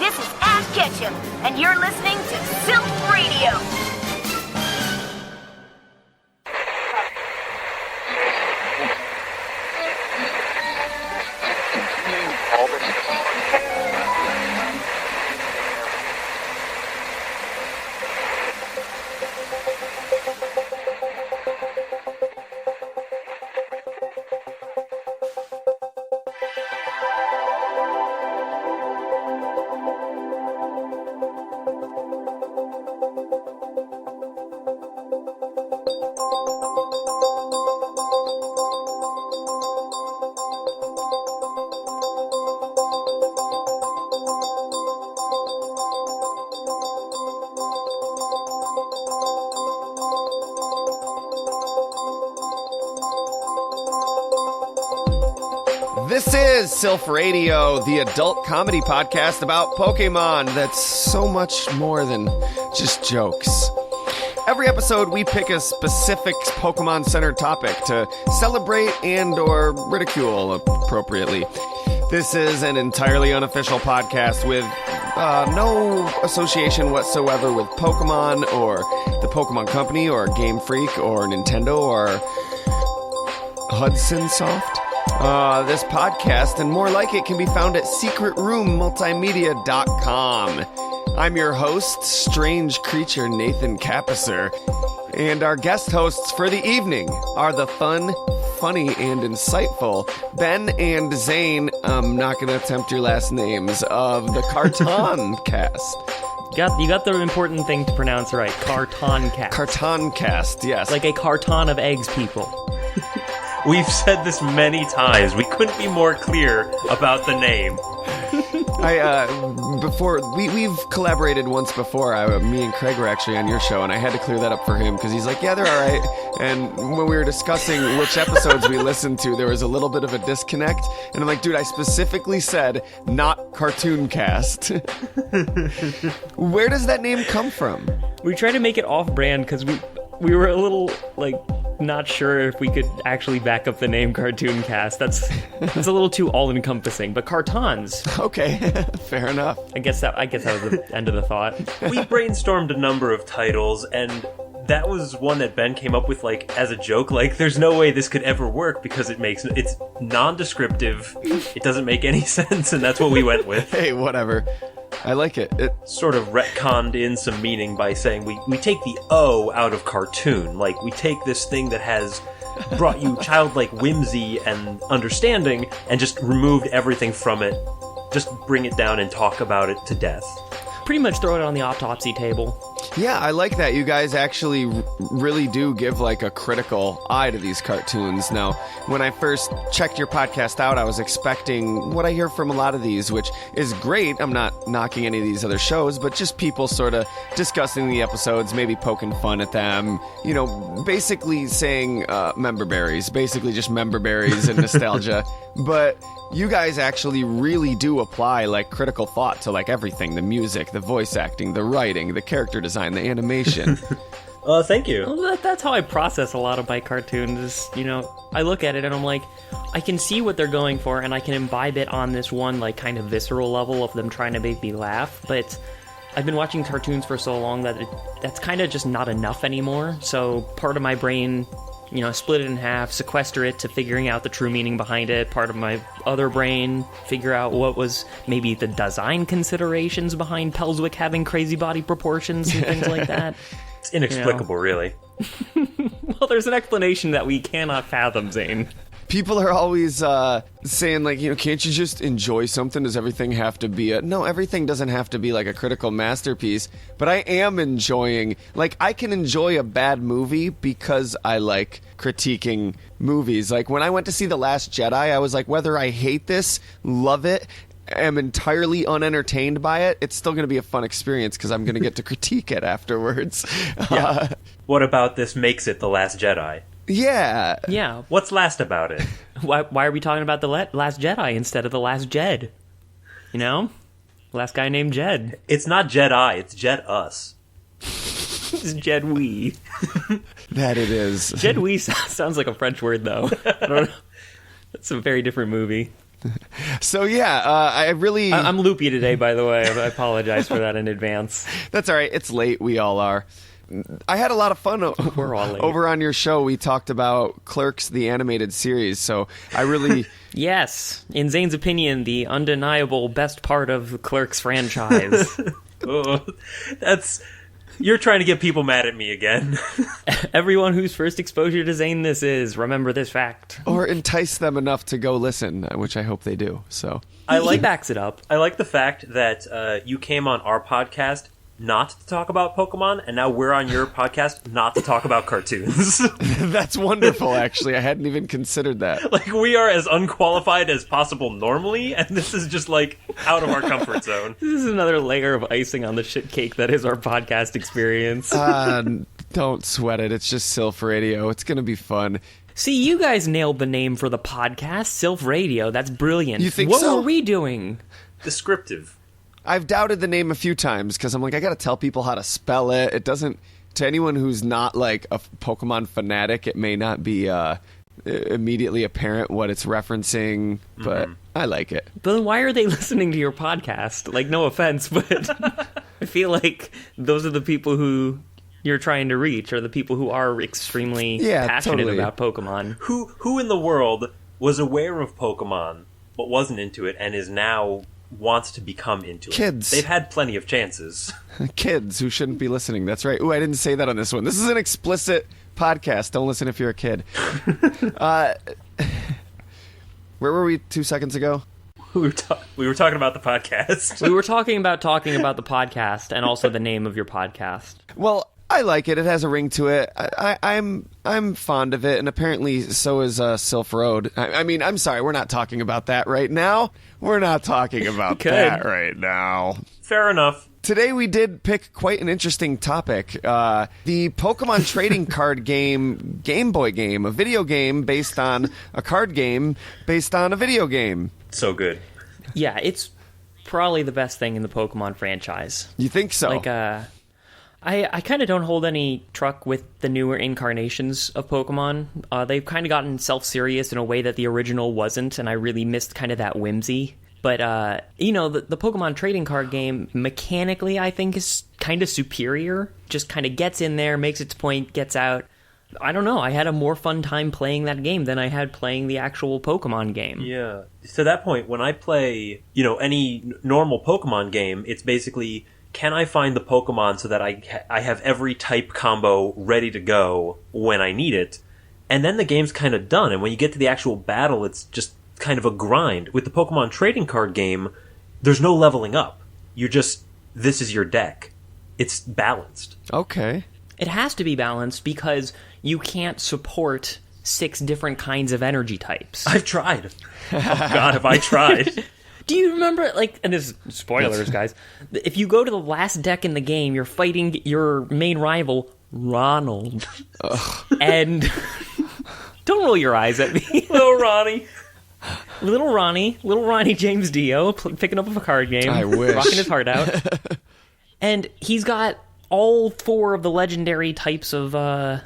This is Ash Ketchum, and you're listening to Silph Radio. This is Silph Radio, the adult comedy podcast about Pokemon that's so much more than just jokes. Every episode, we pick a specific Pokemon-centered topic to celebrate and or ridicule appropriately. This is an entirely unofficial podcast with no association whatsoever with Pokemon or the Pokemon Company or Game Freak or Nintendo or Hudson Soft. This podcast and more like it can be found at secretroommultimedia.com. I'm your host, strange creature Nathan Capisser, and our guest hosts for the evening are the fun, funny, and insightful Ben and Zane. I'm not going to attempt your last names of the Cartoncast. You got the important thing to pronounce right. Cartoncast. Cartoncast, yes. Like a carton of eggs, people. We've said this many times. We couldn't be more clear about the name. We've collaborated once before. Me and Craig were actually on your show, and I had to clear that up for him because he's like, yeah, they're all right. And when we were discussing which episodes we listened to, there was a little bit of a disconnect. And I'm like, dude, I specifically said not Cartooncast. Where does that name come from? We tried to make it off-brand because we were a little, not sure if we could actually back up the name Cartooncast. That's a little too all-encompassing. But cartons. Okay, fair enough. I guess that was the end of the thought. We brainstormed a number of titles, and that was one that Ben came up with, as a joke. There's no way this could ever work because it's non-descriptive. It doesn't make any sense, and that's what we went with. Hey, whatever. I like it. It sort of retconned in some meaning by saying we take the O out of cartoon. We take this thing that has brought you childlike whimsy and understanding and just removed everything from it. Just bring it down and talk about it to death. Pretty much throw it on the autopsy table. Yeah, I like that. You guys actually really do give a critical eye to these cartoons. Now, when I first checked your podcast out, I was expecting what I hear from a lot of these, which is great. I'm not knocking any of these other shows, but just people sort of discussing the episodes, maybe poking fun at them, basically saying member berries, basically just member berries and nostalgia. But you guys actually really do apply critical thought to everything, the music, the voice acting, the writing, the character design, the animation. Thank you. Well, that's how I process a lot of my cartoons. I look at it and I'm like, I can see what they're going for and I can imbibe it on this one kind of visceral level of them trying to make me laugh. But I've been watching cartoons for so long that that's kind of just not enough anymore. So part of my brain, split it in half, sequester it to figuring out the true meaning behind it. Part of my other brain, figure out what was maybe the design considerations behind Pelswick having crazy body proportions and things like that. It's inexplicable, really. Well, there's an explanation that we cannot fathom, Zane. People are always saying, can't you just enjoy something? Does everything have to be No, everything doesn't have to be a critical masterpiece. But I am enjoying... I can enjoy a bad movie because I like critiquing movies. When I went to see The Last Jedi, I was like, whether I hate this, love it, am entirely unentertained by it, it's still going to be a fun experience because I'm going to get to critique it afterwards. Yeah. What about this makes it The Last Jedi? Yeah. Yeah. What's last about it? Why are we talking about the Last Jedi instead of the Last Jed? Last guy named Jed. It's not Jedi, it's Jed Us. It's Jed We. That it is. Jed We sounds like a French word, though. I don't know. That's a very different movie. So yeah, I really... I'm loopy today, by the way. I apologize for that in advance. That's all right. It's late. We all are. I had a lot of fun We're all late. over on your show. We talked about Clerks, the animated series. So I really... Yes. In Zane's opinion, the undeniable best part of the Clerks franchise. Oh, you're trying to get people mad at me again. Everyone whose first exposure to Zane this is, remember this fact. Or entice them enough to go listen, which I hope they do. So He backs it up. I like the fact that you came on our podcast not to talk about Pokemon, and now we're on your podcast not to talk about cartoons. that's wonderful, actually. I hadn't even considered that. Like, we are as unqualified as possible normally, and this is just, like, out of our comfort zone. This is another layer of icing on the shit cake that is our podcast experience. Don't sweat it. It's just Silph Radio. It's going to be fun. See, you guys nailed the name for the podcast, Silph Radio. That's brilliant. You think what so? were we doing? Descriptive. I've doubted the name a few times because I'm like, I got to tell people how to spell it. It doesn't... To anyone who's not, like, a Pokemon fanatic, it may not be immediately apparent what it's referencing, but I like it. But then why are they listening to your podcast? Like, no offense, but I feel like those are the people who you're trying to reach, or the people who are extremely passionate totally. about Pokemon. Who in the world was aware of Pokemon, but wasn't into it, and is now... wants to become into it. Kids. They've had plenty of chances. Kids who shouldn't be listening. That's right. Ooh, I didn't say that on this one. This is an explicit podcast. Don't listen if you're a kid. Where were we 2 seconds ago? We were talking about the podcast. We were talking about the podcast and also the name of your podcast. Well, I like it. It has a ring to it. I'm fond of it, and apparently so is Silph Road. I mean, I'm sorry, we're not talking about that right now. We're not talking about that right now. Fair enough. Today we did pick quite an interesting topic. The Pokemon trading card game, Game Boy game, a video game based on a card game based on a video game. So good. Yeah, it's probably the best thing in the Pokemon franchise. You think so? Like, I kind of don't hold any truck with the newer incarnations of Pokemon. They've kind of gotten self-serious in a way that the original wasn't, and I really missed kind of that whimsy. But, the Pokemon trading card game, mechanically, I think, is kind of superior. Just kind of gets in there, makes its point, gets out. I don't know, I had a more fun time playing that game than I had playing the actual Pokemon game. Yeah. To that point, when I play, any normal Pokemon game, it's basically... can I find the Pokemon so that I have every type combo ready to go when I need it? And then the game's kind of done, and when you get to the actual battle, it's just kind of a grind. With the Pokemon trading card game, there's no leveling up. This is your deck. It's balanced. Okay. It has to be balanced because you can't support 6 different kinds of energy types. I've tried. Oh God, have I tried. Do you remember, and this is spoilers, guys, if you go to the last deck in the game, you're fighting your main rival, Ronald. And don't roll your eyes at me. Little Ronnie. Little Ronnie James Dio, picking up a card game. I wish. Rocking his heart out. And he's got all 4 of the legendary types of the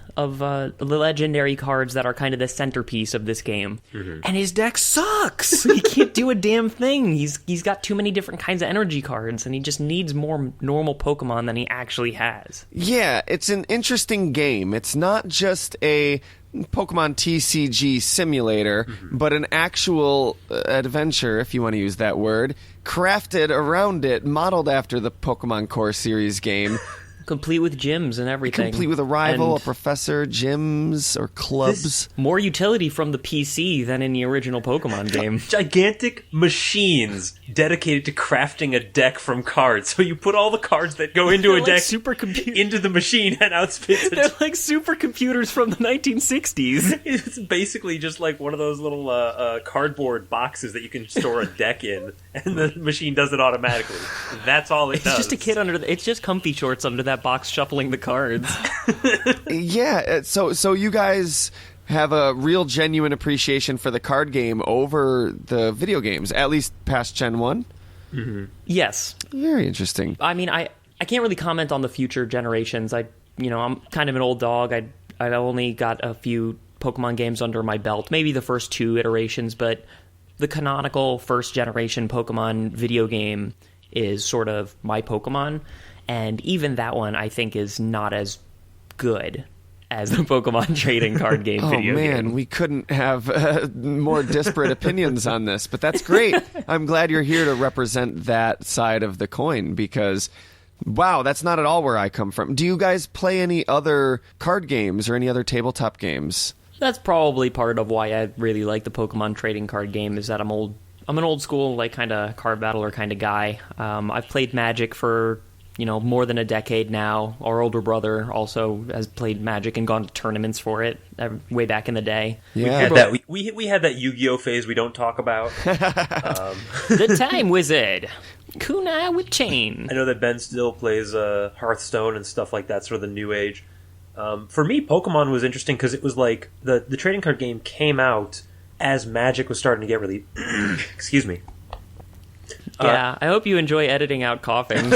legendary cards that are kind of the centerpiece of this game. Mm-hmm. And his deck sucks. He can't do a damn thing. He's got too many different kinds of energy cards, and he just needs more normal Pokemon than he actually has. Yeah, it's an interesting game. It's not just a Pokemon TCG simulator, but an actual adventure, if you want to use that word, crafted around it, modeled after the Pokemon Core Series game. Complete with gyms and everything. Complete with a rival, And a professor, gyms, or clubs. more utility from the PC than in the original Pokemon game. Gigantic machines dedicated to crafting a deck from cards. So you put all the cards that go into a deck into the machine and outspits it. They're like supercomputers from the 1960s. It's basically just like one of those little cardboard boxes that you can store a deck in, and the machine does it automatically. That's all it does. It's just a kid it's just comfy shorts under that box shuffling the cards. Yeah, so you guys have a real genuine appreciation for the card game over the video games, at least past Gen 1? Mm-hmm. Yes. Very interesting. I mean, I can't really comment on the future generations. I'm kind of an old dog. I only got a few Pokemon games under my belt, maybe the first 2 iterations, but the canonical first generation Pokemon video game is sort of My Pokemon, and even that one I think is not as good as the Pokemon trading card game video game. Oh man, we couldn't have more disparate opinions on this, but that's great. I'm glad you're here to represent that side of the coin, because wow, that's not at all where I come from. Do you guys play any other card games or any other tabletop games? That's probably part of why I really like the Pokemon trading card game, is that I'm an old school, like, kind of card battler kind of guy. I've played Magic for more than a decade now. Our older brother also has played Magic and gone to tournaments for it way back in the day. Yeah, we had that Yu-Gi-Oh phase we don't talk about. The Time Wizard, Kunai with Chain. I know that Ben still plays Hearthstone and stuff like that, sort of the new age. For me, Pokemon was interesting because it was like the trading card game came out as Magic was starting to get really... Excuse me. Yeah, I hope you enjoy editing out coughing.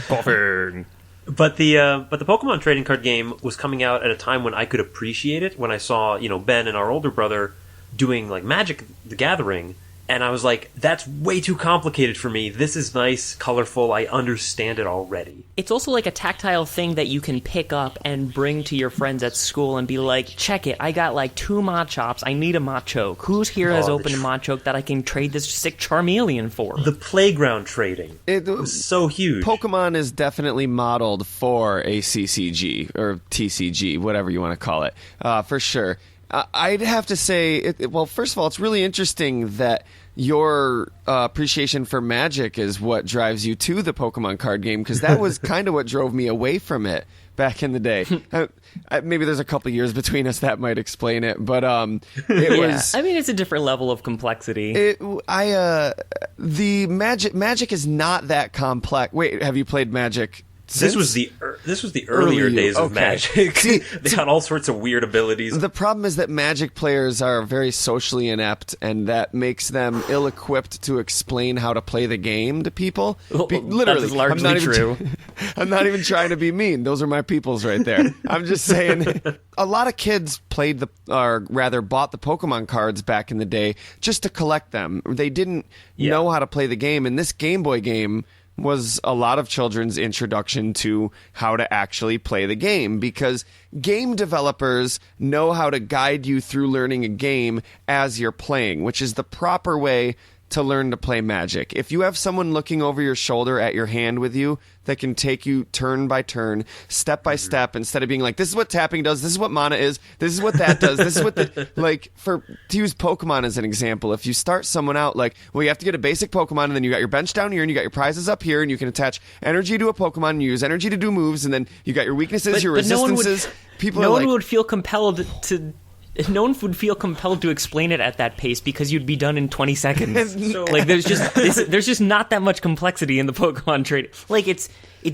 Coughing. But the Pokemon trading card game was coming out at a time when I could appreciate it. When I saw Ben and our older brother doing like Magic the Gathering, and I was like, that's way too complicated for me. This is nice, colorful. I understand it already. It's also like a tactile thing that you can pick up and bring to your friends at school and be like, check it, I got like 2 Machops. I need a Machoke. Who's here has opened a Machoke that I can trade this sick Charmeleon for? The playground trading. It was so huge. Pokemon is definitely modeled for a CCG or TCG, whatever you want to call it, for sure. I'd have to say, well, first of all, it's really interesting that your appreciation for Magic is what drives you to the Pokemon card game, because that was kind of what drove me away from it back in the day. Maybe there's a couple years between us that might explain it, but it was... I mean, it's a different level of complexity. The Magic is not that complex. Wait, have you played Magic? This was the earlier days of Magic. See, they had all sorts of weird abilities. The problem is that Magic players are very socially inept, and that makes them ill-equipped to explain how to play the game to people. Literally, that is largely true. I'm not even trying to be mean. Those are my peoples right there. I'm just saying, a lot of kids bought the Pokemon cards back in the day just to collect them. They didn't know how to play the game, and this Game Boy game was a lot of children's introduction to how to actually play the game, because game developers know how to guide you through learning a game as you're playing, which is the proper way to learn to play Magic. If you have someone looking over your shoulder at your hand with you that can take you turn by turn, step by step, instead of being like, this is what tapping does, this is what mana is, this is what that does, this is what to use Pokemon as an example, if you start someone out like, well, you have to get a basic Pokemon, and then you got your bench down here, and you got your prizes up here, and you can attach energy to a Pokemon, and you use energy to do moves, and then you got your weaknesses, your resistances. No one would feel compelled to explain it at that pace, because you'd be done in 20 seconds. So, like, there's just not that much complexity in the Pokemon trade. Like, it's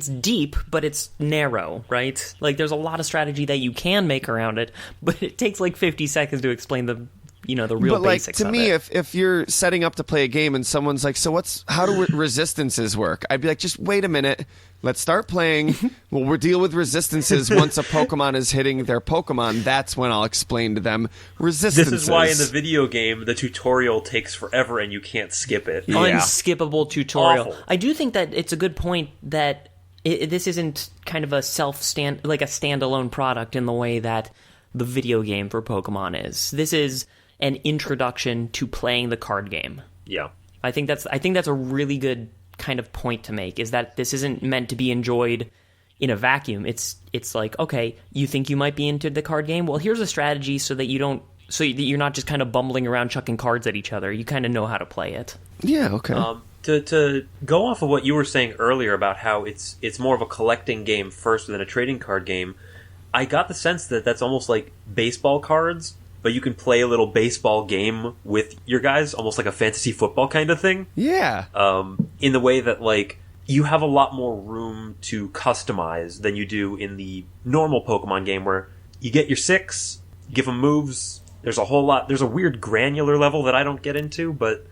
deep, but it's narrow, right? Like, there's a lot of strategy that you can make around it, but it takes like 50 seconds to explain the real basics of it. To me, if you're setting up to play a game and someone's like, so how do resistances work? I'd be like, just wait a minute. Let's start playing. We'll deal with resistances once a Pokemon is hitting their Pokemon. That's when I'll explain to them resistances. This is why in the video game, the tutorial takes forever and you can't skip it. Yeah. Unskippable tutorial. Awful. I do think that it's a good point that this isn't kind of a standalone product in the way that the video game for Pokemon is. This is an introduction to playing the card game. Yeah. I think that's a really good kind of point to make, is that this isn't meant to be enjoyed in a vacuum. It's like, okay, you think you might be into the card game? Well, here's a strategy so that you're not just kind of bumbling around chucking cards at each other. You kind of know how to play it. Yeah, okay. To go off of what you were saying earlier about how it's more of a collecting game first than a trading card game, I got the sense that that's almost like baseball cards, but you can play a little baseball game with your guys, almost like a fantasy football kind of thing. Yeah. In the way that, like, you have a lot more room to customize than you do in the normal Pokemon game, where you get your 6, give them moves. There's a weird granular level that I don't get into, but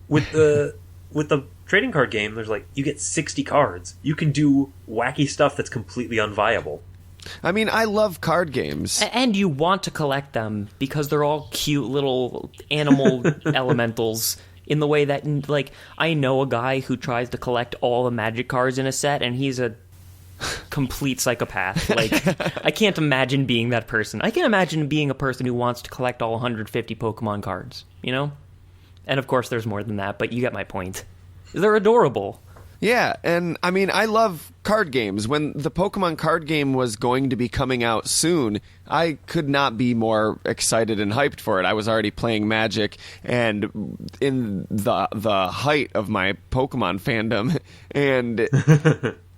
with the trading card game, there's like, you get 60 cards. You can do wacky stuff that's completely unviable. I mean, I love card games. And you want to collect them because they're all cute little animal elementals in the way that, like, I know a guy who tries to collect all the Magic cards in a set, and he's a complete psychopath. Like, I can't imagine being that person. I can imagine being a person who wants to collect all 150 Pokemon cards, you know? And of course there's more than that, but you get my point. They're adorable. Yeah, and I mean, I love card games. When the Pokemon card game was going to be coming out soon, I could not be more excited and hyped for it. I was already playing Magic, and in the height of my Pokemon fandom, and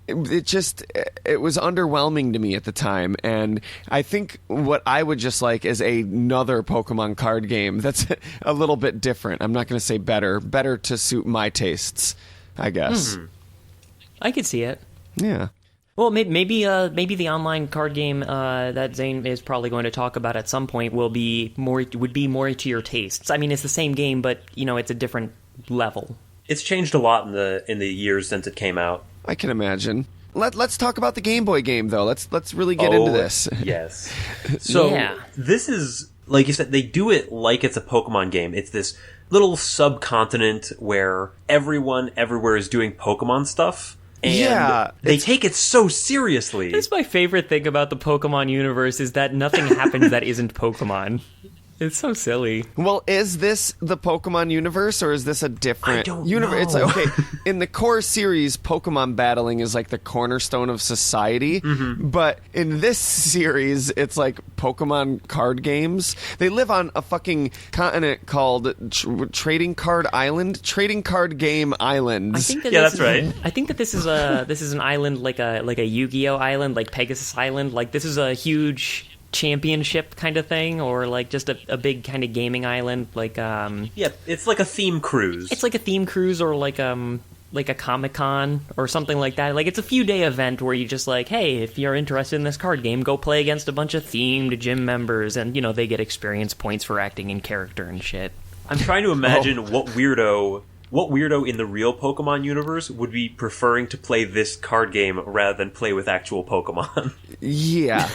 it was underwhelming to me at the time. And I think what I would just like is another Pokemon card game that's a little bit different. I'm not going to say better to suit my tastes, I guess. I could see it. Yeah. Well, maybe the online card game that Zane is probably going to talk about at some point would be more to your tastes. I mean, it's the same game, but it's a different level. It's changed a lot in the years since it came out. I can imagine. Let's talk about the Game Boy game, though. Let's really get into this. Yes. So Yeah. This is, like you said, they do it like it's a Pokemon game. It's this little subcontinent where everyone everywhere is doing Pokemon stuff. And they take it so seriously. That's my favorite thing about the Pokemon universe is that nothing happens that isn't Pokemon. It's so silly. Well, is this the Pokemon universe, or is this a different universe? know. It's like, okay, in the core series, Pokemon battling is like the cornerstone of society. But in this series, it's like Pokemon card games. They live on a fucking continent called Trading Card Island, Trading Card Game Islands. I think that that's right. I think that this is an island like a Yu-Gi-Oh island, like Pegasus Island. Like, this is a huge championship kind of thing, or like just a big kind of gaming island, like Yeah, it's like a theme cruise. it's like a theme cruise, or like a Comic-Con or something like that. Like, it's a few day event where you just like, hey, if you're interested in this card game, go play against a bunch of themed gym members, and they get experience points for acting in character and shit. I'm trying to imagine what weirdo in the real Pokemon universe would be preferring to play this card game rather than play with actual Pokemon. Yeah.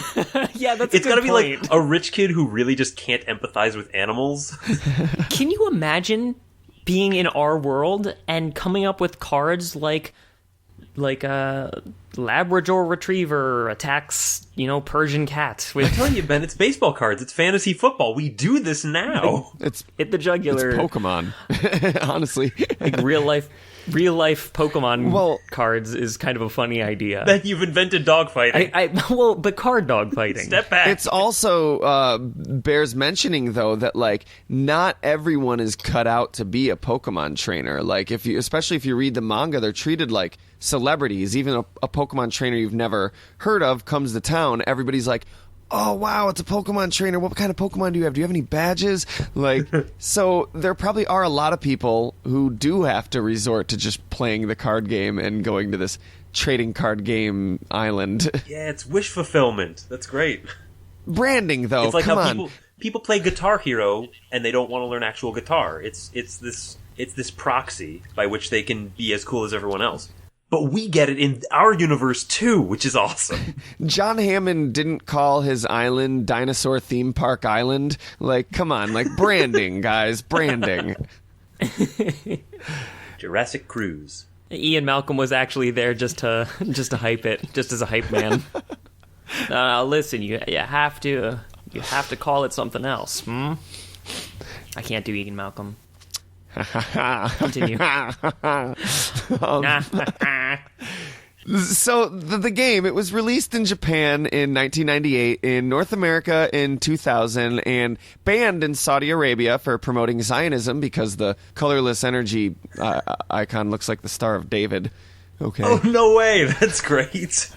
Yeah, that's It's gotta be like a rich kid who really just can't empathize with animals. Can you imagine being in our world and coming up with cards like a Labrador Retriever attacks, Persian cat I'm with telling you, Ben, it's baseball cards. It's fantasy football. We do this now. It's hit the jugular. It's Pokemon. Honestly. Like real life Pokemon Well- cards is kind of a funny idea. Then you've invented dogfighting. But card dog fighting. Step back. It's also bears mentioning, though, that like not everyone is cut out to be a Pokemon trainer. Like, especially if you read the manga, they're treated like celebrities. Even a Pokemon trainer you've never heard of comes to town. Everybody's like, oh wow, it's a Pokemon trainer. What kind of Pokemon do you have? Do you have any badges? Like, so there probably are a lot of people who do have to resort to just playing the card game and going to this trading card game island. Yeah, it's wish fulfillment. That's great. Branding, though, It's like come how on. people play Guitar Hero and they don't want to learn actual guitar. It's this proxy by which they can be as cool as everyone else. But we get it in our universe too, which is awesome. John Hammond didn't call his island Dinosaur Theme Park Island. Like, come on, like branding, guys, branding. Jurassic Cruise. Ian Malcolm was actually there just to hype it, just as a hype man. Listen, you have to call it something else. I can't do Ian Malcolm. Continue. So the game, it was released in Japan in 1998, in North America in 2000, and banned in Saudi Arabia for promoting Zionism because the colorless energy icon looks like the Star of David. Okay. Oh, no way. That's great.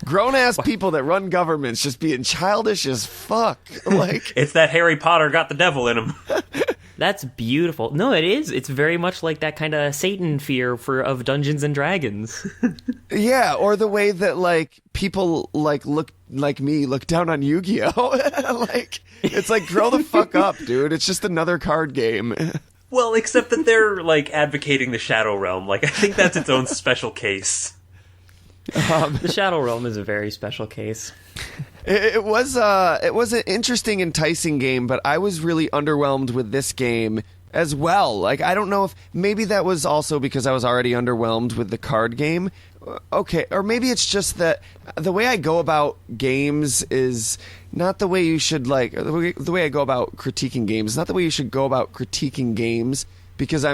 Grown-ass people that run governments just being childish as fuck. Like, It's that Harry Potter got the devil in him. That's beautiful. No, it is. It's very much like that kind of Satan fear of Dungeons and Dragons. yeah, or the way that like people like look down on Yu-Gi-Oh. Like, it's like, grow the fuck up, dude. It's just another card game. Well, except that they're like advocating the Shadow Realm. Like, I think that's its own special case. The Shadow Realm is a very special case. It was an interesting, enticing game, but I was really underwhelmed with this game as well. Like, I don't know if maybe that was also because I was already underwhelmed with the card game. Okay, or maybe it's just that the way I go about games is not the way you should, like, the way I go about critiquing games is not the way you should go about critiquing games, because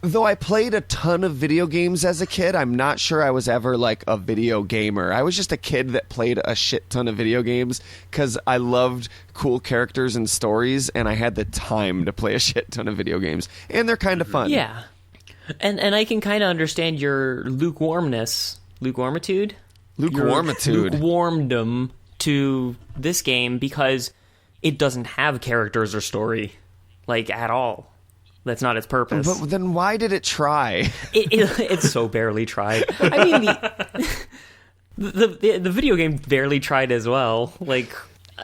though I played a ton of video games as a kid, I'm not sure I was ever, like, a video gamer. I was just a kid that played a shit ton of video games because I loved cool characters and stories, and I had the time to play a shit ton of video games. And they're kind of fun. Yeah. And I can kind of understand your lukewarmness. Lukewarmitude? Lukewarmdom to this game because it doesn't have characters or story, like, at all. That's not its purpose. But then why did it try? It's so barely tried. I mean, the video game barely tried as well. Like,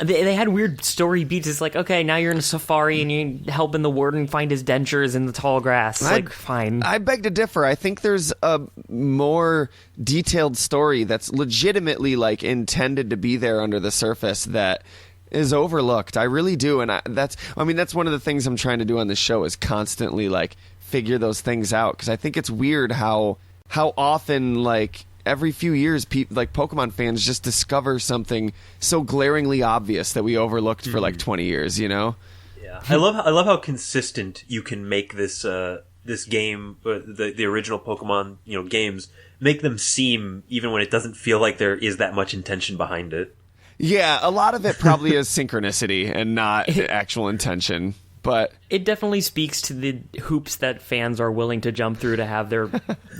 they had weird story beats. It's like, okay, now you're in a safari and you're helping the warden find his dentures in the tall grass. Like, fine. I beg to differ. I think there's a more detailed story that's legitimately, like, intended to be there under the surface that is overlooked. I really do, and that's one of the things I'm trying to do on this show is constantly, like, figure those things out, because I think it's weird how often, like, every few years like Pokemon fans just discover something so glaringly obvious that we overlooked for like 20 years, you know? Yeah. I love how consistent you can make this this game, the original Pokemon, games, make them seem, even when it doesn't feel like there is that much intention behind it. Yeah, a lot of it probably is synchronicity and not actual intention, but it definitely speaks to the hoops that fans are willing to jump through to have their,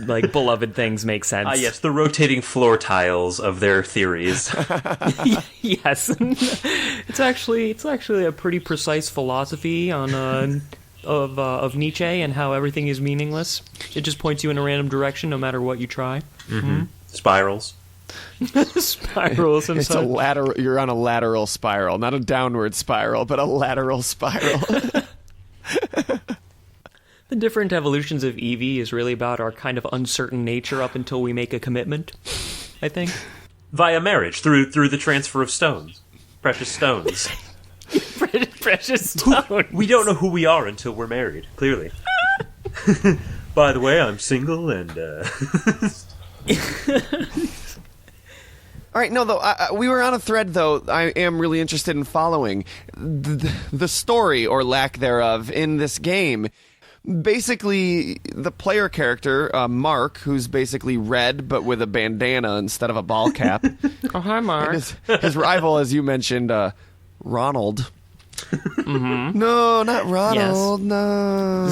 like, beloved things make sense. Yes, the rotating floor tiles of their theories. Yes, it's actually a pretty precise philosophy on of Nietzsche and how everything is meaningless. It just points you in a random direction no matter what you try. Mm-hmm. Spirals. Spirals and it's a lateral. You're on a lateral spiral, not a downward spiral, but a lateral spiral. The different evolutions of Eevee is really about our kind of uncertain nature up until we make a commitment, I think. Via marriage, through the transfer of stones. Precious stones. Precious stones. We don't know who we are until we're married, clearly. By the way, I'm single and... All right, no, though, we were on a thread, though, I am really interested in following. The story, or lack thereof, in this game. Basically, the player character, Mark, who's basically red, but with a bandana instead of a ball cap. Oh, hi, Mark. His rival, as you mentioned, Ronald. Mm-hmm. No, not Ronald. Yes. No.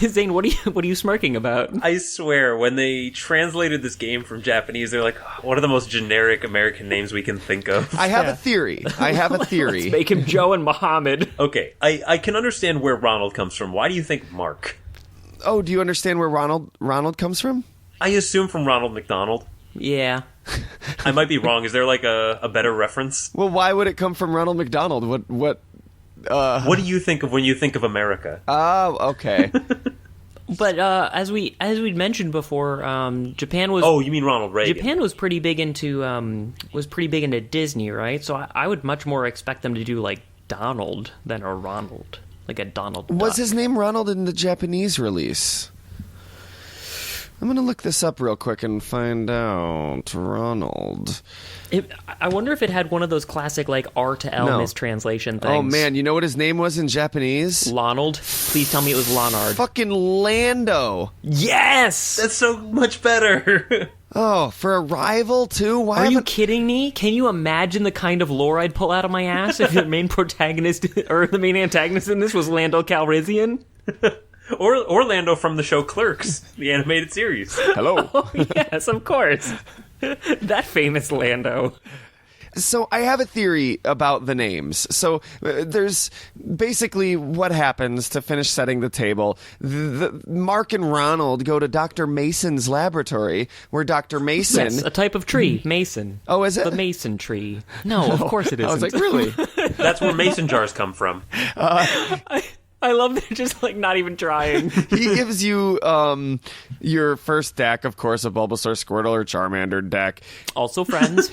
Zane, what are you smirking about? I swear, when they translated this game from Japanese, they're like, "What are the most generic American names we can think of?" I have a theory. Let's make him Joe and Muhammad. Okay, I can understand where Ronald comes from. Why do you think Mark? Oh, do you understand where Ronald comes from? I assume from Ronald McDonald. Yeah. I might be wrong. Is there like a better reference? Well, why would it come from Ronald McDonald? What? What do you think of when you think of America? Oh, okay. But as we'd mentioned before, Japan was. Oh, you mean Ronald Reagan? Japan was pretty big into Disney, right? So I would much more expect them to do like Donald than a Ronald, like a Donald Duck. Was his name Ronald in the Japanese release? I'm going to look this up real quick and find out. Ronald. I wonder if it had one of those classic, like, R to L mistranslation things. Oh, man. You know what his name was in Japanese? Lonald. Please tell me it was Lonard. Fucking Lando. Yes! That's so much better. Oh, for a rival, too? Why Are you kidding me? Can you imagine the kind of lore I'd pull out of my ass if the main protagonist, or the main antagonist in this was Lando Calrissian? Or Lando from the show Clerks, the animated series. Hello. Oh, yes, of course. That famous Lando. So I have a theory about the names. So there's basically what happens to finish setting the table. Mark and Ronald go to Dr. Mason's laboratory, where Dr. Mason... Yes, a type of tree, mason. Oh, is it? The mason tree. No, of course it isn't. I was like, really? That's where mason jars come from. I love that, just like not even trying. He gives you your first deck, of course, a Bulbasaur, Squirtle, or Charmander deck. Also friends.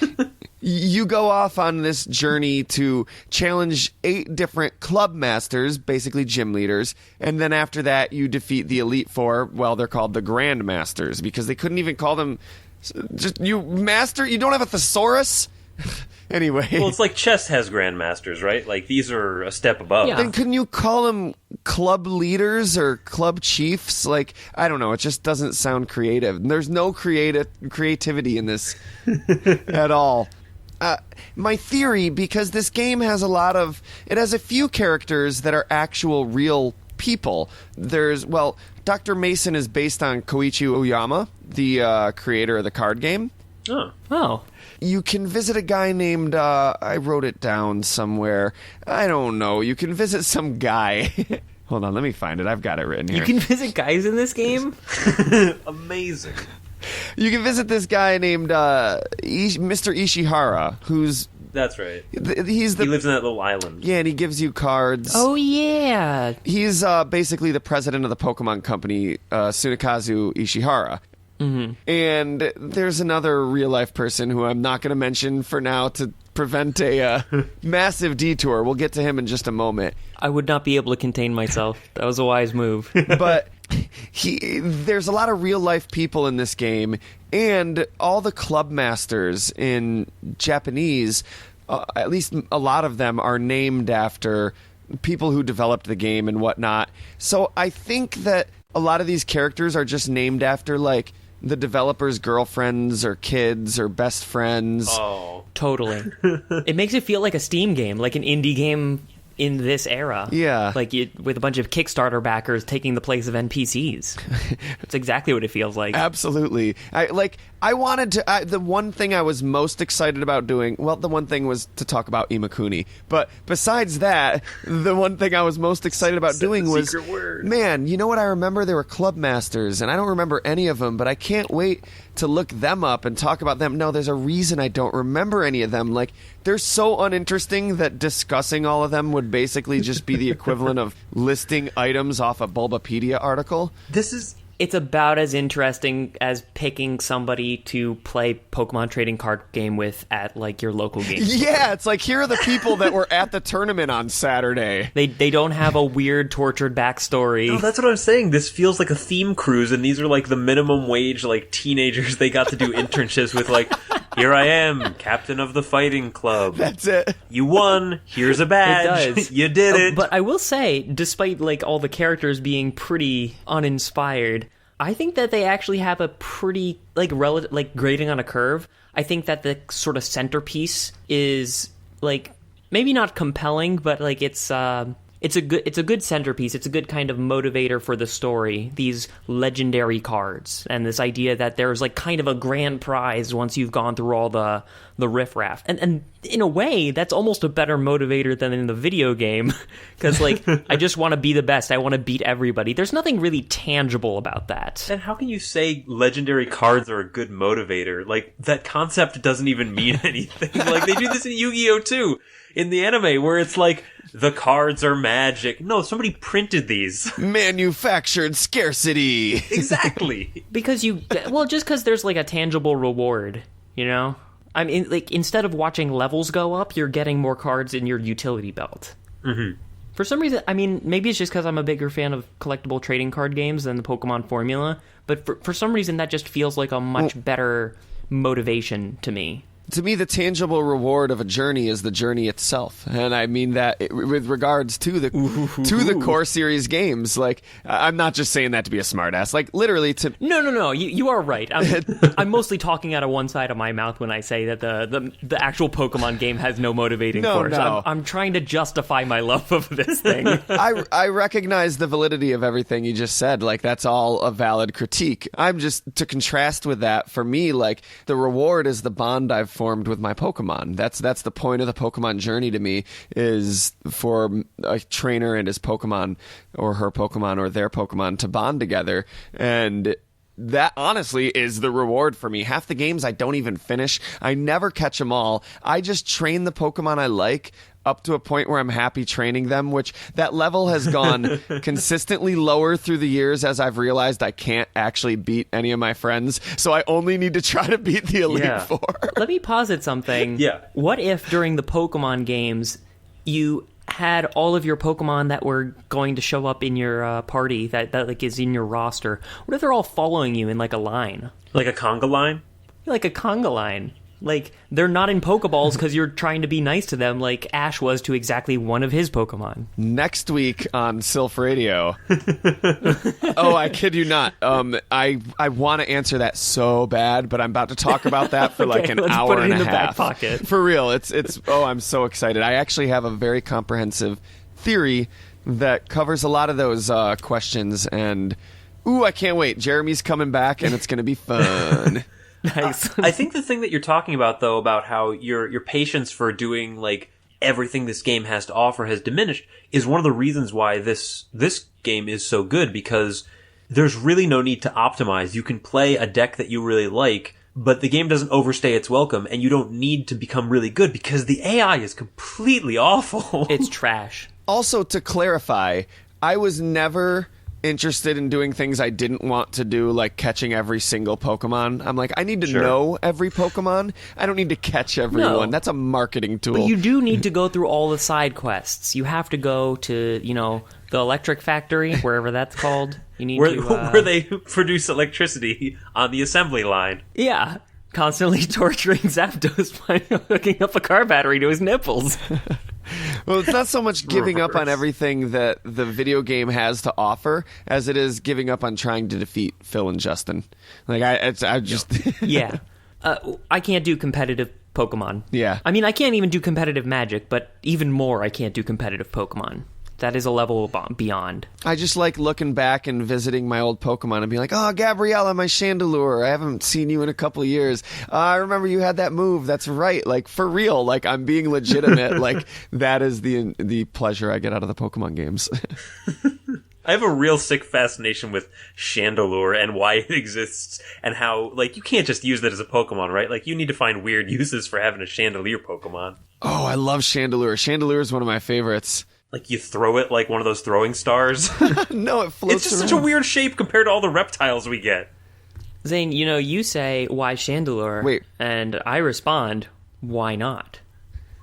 You go off on this journey to challenge 8 different club masters, basically gym leaders, and then after that you defeat the Elite Four. Well, they're called the Grand Masters because they couldn't even call them just you master. You don't have a thesaurus. Anyway, well, it's like chess has grandmasters, right? Like these are a step above. Yeah. then couldn't you call them club leaders or club chiefs? Like, I don't know. It just doesn't sound creative. There's no creativity in this at all. My theory, because this game has it has a few characters that are actual real people. Dr. Mason is based on Koichi Oyama, the creator of the card game. Oh. You can visit a guy named, I wrote it down somewhere. I don't know. You can visit some guy. Hold on, let me find it. I've got it written here. You can visit guys in this game? Amazing. You can visit this guy named Mr. Ishihara, who's... That's right. He lives in that little island. Yeah, and he gives you cards. Oh, yeah. He's basically the president of the Pokemon company, Tsunekazu Ishihara. Mm-hmm. And there's another real-life person who I'm not going to mention for now to prevent a massive detour. We'll get to him in just a moment. I would not be able to contain myself. That was a wise move. But there's a lot of real-life people in this game, and all the club masters in Japanese, at least a lot of them, are named after people who developed the game and whatnot. So I think that a lot of these characters are just named after, like, the developers' girlfriends or kids or best friends. Oh. Totally. It makes it feel like a Steam game, like an indie game in this era. Yeah. Like with a bunch of Kickstarter backers taking the place of NPCs. That's exactly what it feels like. Absolutely. I wanted to... the one thing I was most excited about doing... Well, the one thing was to talk about Imakuni. But besides that, the one thing I was most excited about doing was... Secret word. Man, you know what I remember? There were club masters, and I don't remember any of them, but I can't wait to look them up and talk about them. No, there's a reason I don't remember any of them. Like, they're so uninteresting that discussing all of them would basically just be the equivalent of listing items off a Bulbapedia article. It's about as interesting as picking somebody to play Pokemon trading card game with at, like, your local game store. Yeah, it's like, here are the people that were at the tournament on Saturday. They don't have a weird, tortured backstory. No, that's what I'm saying. This feels like a theme cruise, and these are like the minimum wage, like, teenagers they got to do internships with, like, here I am, captain of the fighting club. That's it. You won. Here's a badge. It does. You did it. But I will say, despite, like, all the characters being pretty uninspired, I think that they actually have a pretty, like, grading on a curve. I think that the sort of centerpiece is, like, maybe not compelling, but, like, it's a good centerpiece. It's a good kind of motivator for the story. These legendary cards and this idea that there's, like, kind of a grand prize once you've gone through all the riffraff. And in a way, that's almost a better motivator than in the video game, because, like, I just want to be the best. I want to beat everybody. There's nothing really tangible about that. And how can you say legendary cards are a good motivator? Like, that concept doesn't even mean anything. Like, they do this in Yu-Gi-Oh! Too. In the anime, where it's like, the cards are magic. No, somebody printed these. Manufactured scarcity. Exactly. Just because there's, like, a tangible reward, you know? I mean, like, instead of watching levels go up, you're getting more cards in your utility belt. Mm-hmm. For some reason, I mean, maybe it's just because I'm a bigger fan of collectible trading card games than the Pokemon formula, but for some reason that just feels like a much better motivation to me. To me, the tangible reward of a journey is the journey itself, and I mean that with regards to the core series games. Like, I'm not just saying that to be a smartass. Like, literally, to no, you are right. I'm mostly talking out of one side of my mouth when I say that the actual Pokemon game has no motivating force. No. I'm trying to justify my love of this thing. I recognize the validity of everything you just said. Like, that's all a valid critique. I'm just, to contrast with that, for me, like, the reward is the bond I've formed with my Pokemon. That's the point of the Pokemon journey to me, is for a trainer and his Pokemon or her Pokemon or their Pokemon to bond together. And that honestly is the reward for me. Half the games I don't even finish. I never catch them all. I just train the Pokemon I like up to a point where I'm happy training them, which that level has gone consistently lower through the years as I've realized I can't actually beat any of my friends. So I only need to try to beat the Elite Four. Let me posit something. Yeah. What if during the Pokemon games you had all of your Pokemon that were going to show up in your party that like is in your roster? What if they're all following you in like a line? Like a conga line? Like a conga line. Like, they're not in Pokeballs because you're trying to be nice to them like Ash was to exactly one of his Pokemon. Next week on Silph Radio. Oh, I kid you not. I want to answer that so bad, but I'm about to talk about that for like an hour put it and in a the half. back pocket. For real. It's I'm so excited. I actually have a very comprehensive theory that covers a lot of those questions, and I can't wait. Jeremy's coming back and it's going to be fun. Nice. I think the thing that you're talking about, though, about how your patience for doing like everything this game has to offer has diminished, is one of the reasons why this game is so good, because there's really no need to optimize. You can play a deck that you really like, but the game doesn't overstay its welcome, and you don't need to become really good because the AI is completely awful. It's trash. Also, to clarify, I was never interested in doing things I didn't want to do, like catching every single Pokemon. I'm like, I need to know every Pokemon. I don't need to catch everyone. No. That's a marketing tool. But you do need to go through all the side quests. You have to go to, the electric factory, wherever that's called. You need where they produce electricity on the assembly line. Yeah. Constantly torturing Zapdos by hooking up a car battery to his nipples. Well, it's not so much giving up on everything that the video game has to offer as it is giving up on trying to defeat Phil and Justin. Like, I just... Yeah. I can't do competitive Pokemon. Yeah. I mean, I can't even do competitive Magic, but even more, I can't do competitive Pokemon. That is a level beyond. I just like looking back and visiting my old Pokemon and being like, oh, Gabriella, my Chandelure. I haven't seen you in a couple of years. I remember you had that move. That's right. Like, for real. Like, I'm being legitimate. Like, that is the pleasure I get out of the Pokemon games. I have a real sick fascination with Chandelure and why it exists, and how, like, you can't just use it as a Pokemon, right? Like, you need to find weird uses for having a Chandelier Pokemon. Oh, I love Chandelure. Chandelure is one of my favorites. Like, you throw it like one of those throwing stars. No, it floats It's just around. such a weird shape compared to all the reptiles we get. Zane, you say, why Chandelure? Wait. And I respond, why not?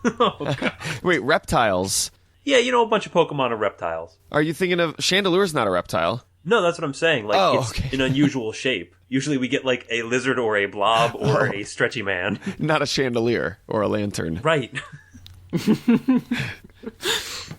Oh, God. Wait, reptiles. Yeah, a bunch of Pokemon are reptiles. Are you thinking of... Chandelure's not a reptile. No, that's what I'm saying. Like, Oh, it's okay. an unusual shape. Usually we get, like, a lizard or a blob or a stretchy man. Not a chandelier or a lantern. Right.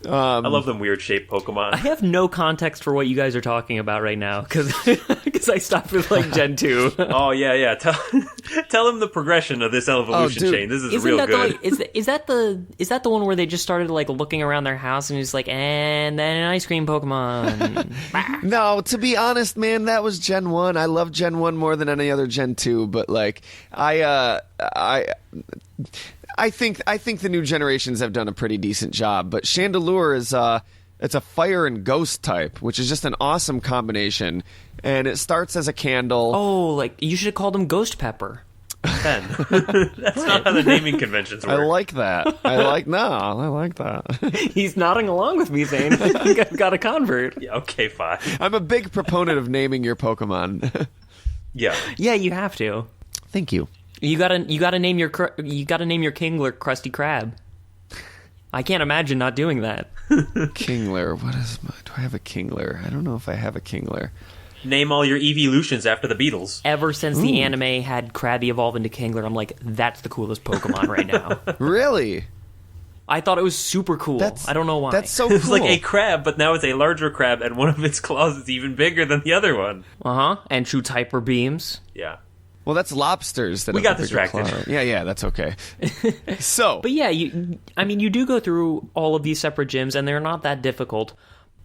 I love them weird-shaped Pokemon. I have no context for what you guys are talking about right now, because I stopped with, like, Gen 2. Oh, yeah. Tell him the progression of this evolution dude. chain. This is Isn't real that good. is that the one where they just started like looking around their house and it's like, and then an ice cream Pokemon? No, to be honest, man, that was Gen 1. I love Gen 1 more than any other Gen 2, but like I think the new generations have done a pretty decent job, but Chandelure is it's a fire and ghost type, which is just an awesome combination, and it starts as a candle. Oh, like you should have called him Ghost Pepper. Ben. That's not how the naming conventions work. I like that. I like that. He's nodding along with me, Zane. I think I've got a convert. Yeah, okay, fine. I'm a big proponent of naming your Pokemon. Yeah. Yeah, you have to. Thank you. You gotta name your Kingler Krusty Krab. I can't imagine not doing that. Kingler. Do I have a Kingler? I don't know if I have a Kingler. Name all your evolutions after the Beatles. Ever since the anime had Krabby evolve into Kingler, I'm like, that's the coolest Pokemon right now. Really? I thought it was super cool. I don't know why. That's so cool. It's like a crab, but now it's a larger crab, and one of its claws is even bigger than the other one. And shoots hyper beams. Yeah. Well, that's lobsters. That We have got a bigger distracted. claw. Yeah, that's okay. So, But yeah, you do go through all of these separate gyms, and they're not that difficult.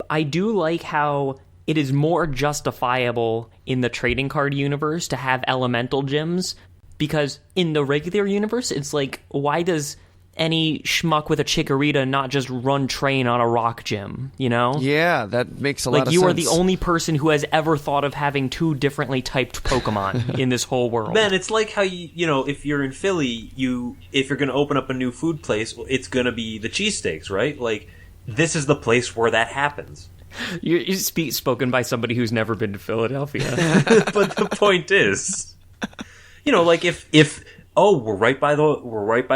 I do like how it is more justifiable in the trading card universe to have elemental gyms, because in the regular universe, it's like, why does any schmuck with a Chikorita not just run train on a rock gym, you know? Yeah, that makes a lot of sense. Like, you are the only person who has ever thought of having 2 differently typed Pokemon in this whole world. Man, it's like how you know, if you're in Philly, if you're going to open up a new food place, it's going to be the cheesesteaks, right? Like, this is the place where that happens. You speak spoken by somebody who's never been to Philadelphia. But the point is, you know, like if we're right by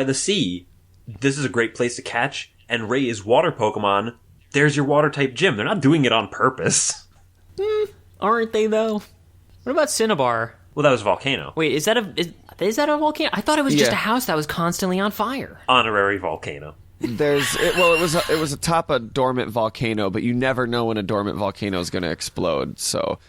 the sea, this is a great place to catch and raise water Pokemon. There's your water type gym. They're not doing it on purpose. Aren't they, though? What about Cinnabar? Well, that was a volcano. Wait, is that a volcano? I thought it was just a house that was constantly on fire. Honorary volcano. It was atop a dormant volcano, but you never know when a dormant volcano is going to explode. So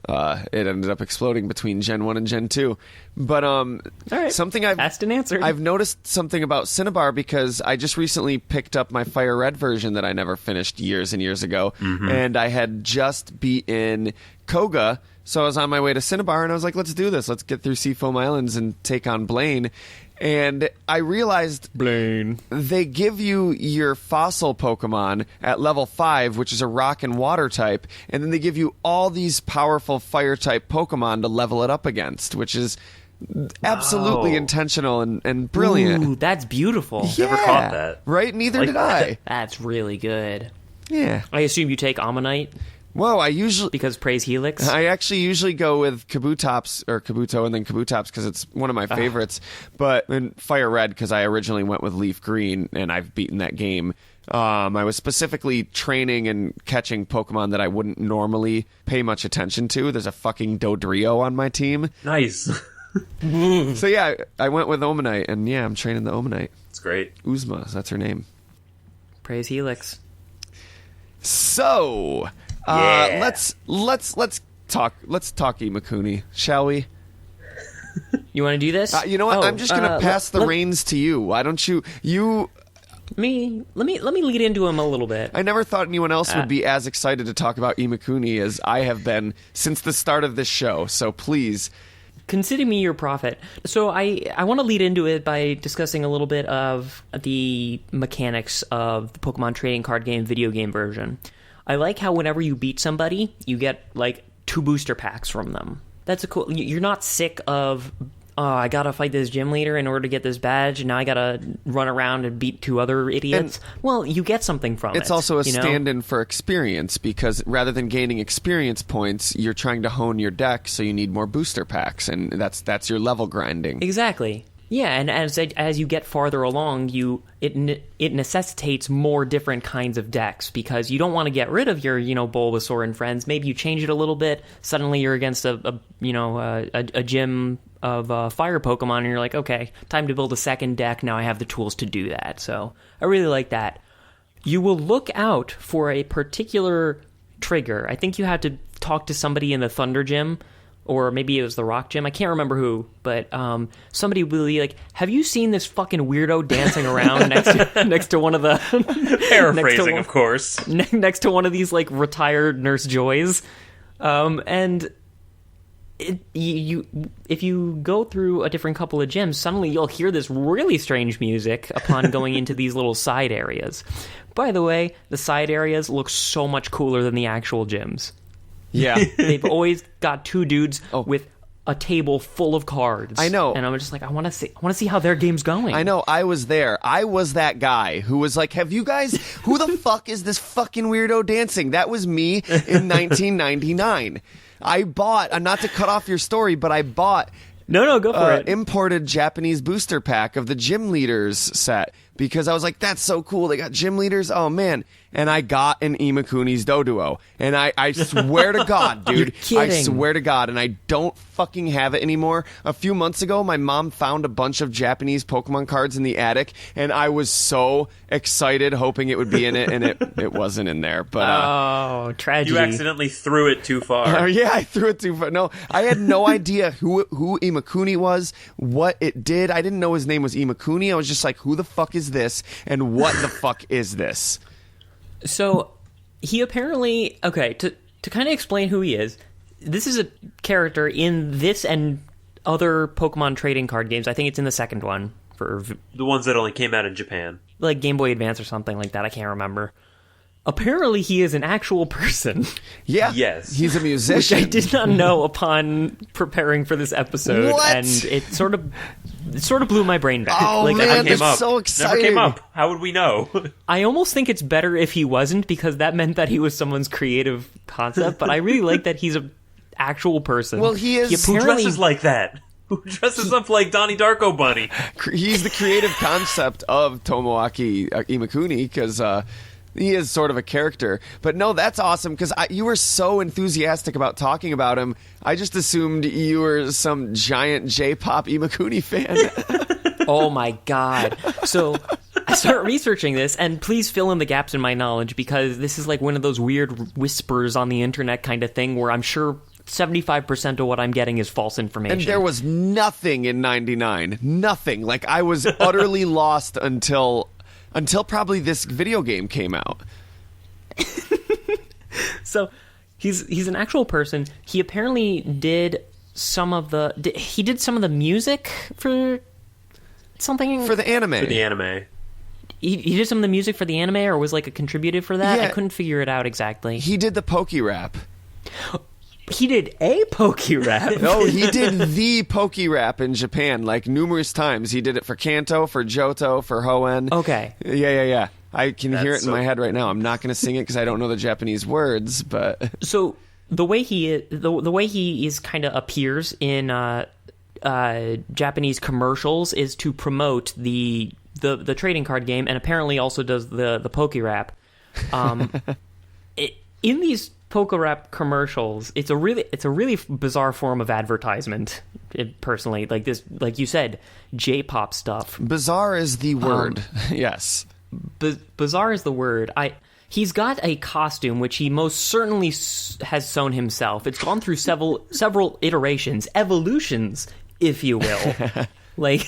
it ended up exploding between Gen 1 and Gen 2. But all right. something I've asked and answered. I've noticed something about Cinnabar because I just recently picked up my Fire Red version that I never finished years and years ago, and I had just beaten Koga. So I was on my way to Cinnabar, and I was like, let's do this. Let's get through Seafoam Islands and take on Blaine. And I realized Blaine. They give you your fossil Pokemon at level 5, which is a rock and water type, and then they give you all these powerful fire type Pokemon to level it up against, which is absolutely intentional and brilliant. Ooh, that's beautiful. Yeah, Never caught that. Right? Neither did I. That's really good. Yeah. I assume you take Ammonite Whoa, because praise Helix. I actually usually go with Kabutops or Kabuto and then Kabutops because it's one of my favorites. But in Fire Red, because I originally went with Leaf Green and I've beaten that game. I was specifically training and catching Pokemon that I wouldn't normally pay much attention to. There's a fucking Dodrio on my team. Nice. So yeah, I went with Omanite, and yeah, I'm training the Omanite. It's great. Uzma, that's her name. Praise Helix. So, Yeah. let's talk Imakuni, shall we? You want to do this? You know what? I'm just gonna pass the reins to you. Why don't you? Let me lead into him a little bit. I never thought anyone else would be as excited to talk about Imakuni as I have been since the start of this show. So please. Consider me your prophet. So I want to lead into it by discussing a little bit of the mechanics of the Pokemon trading card game video game version. I like how whenever you beat somebody, you get like 2 booster packs from them. That's a cool. You're not sick of, oh, I gotta fight this gym leader in order to get this badge, and now I gotta run around and beat 2 other idiots. Well, you get something from it. It's also a stand-in for experience, because rather than gaining experience points, you're trying to hone your deck, so you need more booster packs, and that's your level grinding. Exactly. Yeah, and as you get farther along, it necessitates more different kinds of decks, because you don't want to get rid of your Bulbasaur and friends. Maybe you change it a little bit. Suddenly you're against a gym of fire Pokemon, and you're like, okay, time to build a second deck. Now I have the tools to do that. So I really like that. You will look out for a particular trigger. I think you had to talk to somebody in the Thunder Gym. Or maybe it was the Rock Gym. I can't remember who, but somebody will be like, "Have you seen this fucking weirdo dancing around next to one of the Paraphrasing, of course, next to one of these like retired Nurse Joys?" And if you go through a different couple of gyms, suddenly you'll hear this really strange music upon going into these little side areas. By the way, the side areas look so much cooler than the actual gyms. Yeah. They've always got 2 dudes with a table full of cards. I know. And I'm just like, I want to see how their game's going. I know. I was there. I was that guy who was like, have you guys, who the fuck is this fucking weirdo dancing? That was me in 1999. I bought, not to cut off your story, but I bought No, go for it. Imported Japanese booster pack of the gym leaders set, because I was like, that's so cool. They got gym leaders. Oh man. And I got an Imakuni's Doduo. And I swear to God, dude. I swear to God. And I don't fucking have it anymore. A few months ago, my mom found a bunch of Japanese Pokemon cards in the attic, and I was so excited, hoping it would be in it, and it wasn't in there. But oh, tragedy. You accidentally threw it too far. Yeah, I threw it too far. No, I had no idea who Imakuni was, what it did. I didn't know his name was Imakuni. I was just like, who the fuck is this, and what the fuck is this? So, he apparently... Okay, to kind of explain who he is, this is a character in this and other Pokemon trading card games. I think it's in the second one. for The ones that only came out in Japan. like Game Boy Advance or something like that. I can't remember. Apparently, he is an actual person, Yeah. Yes. He's a which musician. I did not know upon preparing for this episode, What? and it sort of blew my brain back. Oh, like, man. I, Never came that's up. so Never exciting. came up. How would we know? I almost think it's better if he wasn't, because that meant that he was someone's creative concept. But I really like that he's an actual person. Well, he is- Who apparently dresses like that? Who dresses up like Donnie Darko Bunny? He's the creative concept of Tomoaki Imakuni, because he is sort of a character. But no, that's awesome, because you were so enthusiastic about talking about him. I just assumed you were some giant J-pop Imakuni fan. Oh my god. So I start researching this, and please fill in the gaps in my knowledge, because this is like one of those weird whispers on the internet kind of thing where I'm sure 75% of what I'm getting is false information. And there was nothing in 99. Nothing. Like, I was utterly lost until probably this video game came out. So he's an actual person. He apparently did some of the music for something For the anime. For the anime. He did some of the music for the anime, or was like a contributor for that. Yeah. I couldn't figure it out exactly. He did the Poke Rap. He did a pokey rap. No, he did the Poke Rap in Japan, like, numerous times. He did it for Kanto, for Johto, for Hoenn. Okay. Yeah. I can hear it That's in my head right now. I'm not going to sing it because I don't know the Japanese words, but... So the way he is kind of appears in Japanese commercials is to promote the trading card game, and apparently also does the Poke Rap. In these Poke Rap commercials, it's a really bizarre form of advertisement. Personally, like this, like you said, J-pop stuff. Bizarre is the word. Yes. Bizarre is the word. He's got a costume which he most certainly has sewn himself. It's gone through several iterations, evolutions, if you will. Like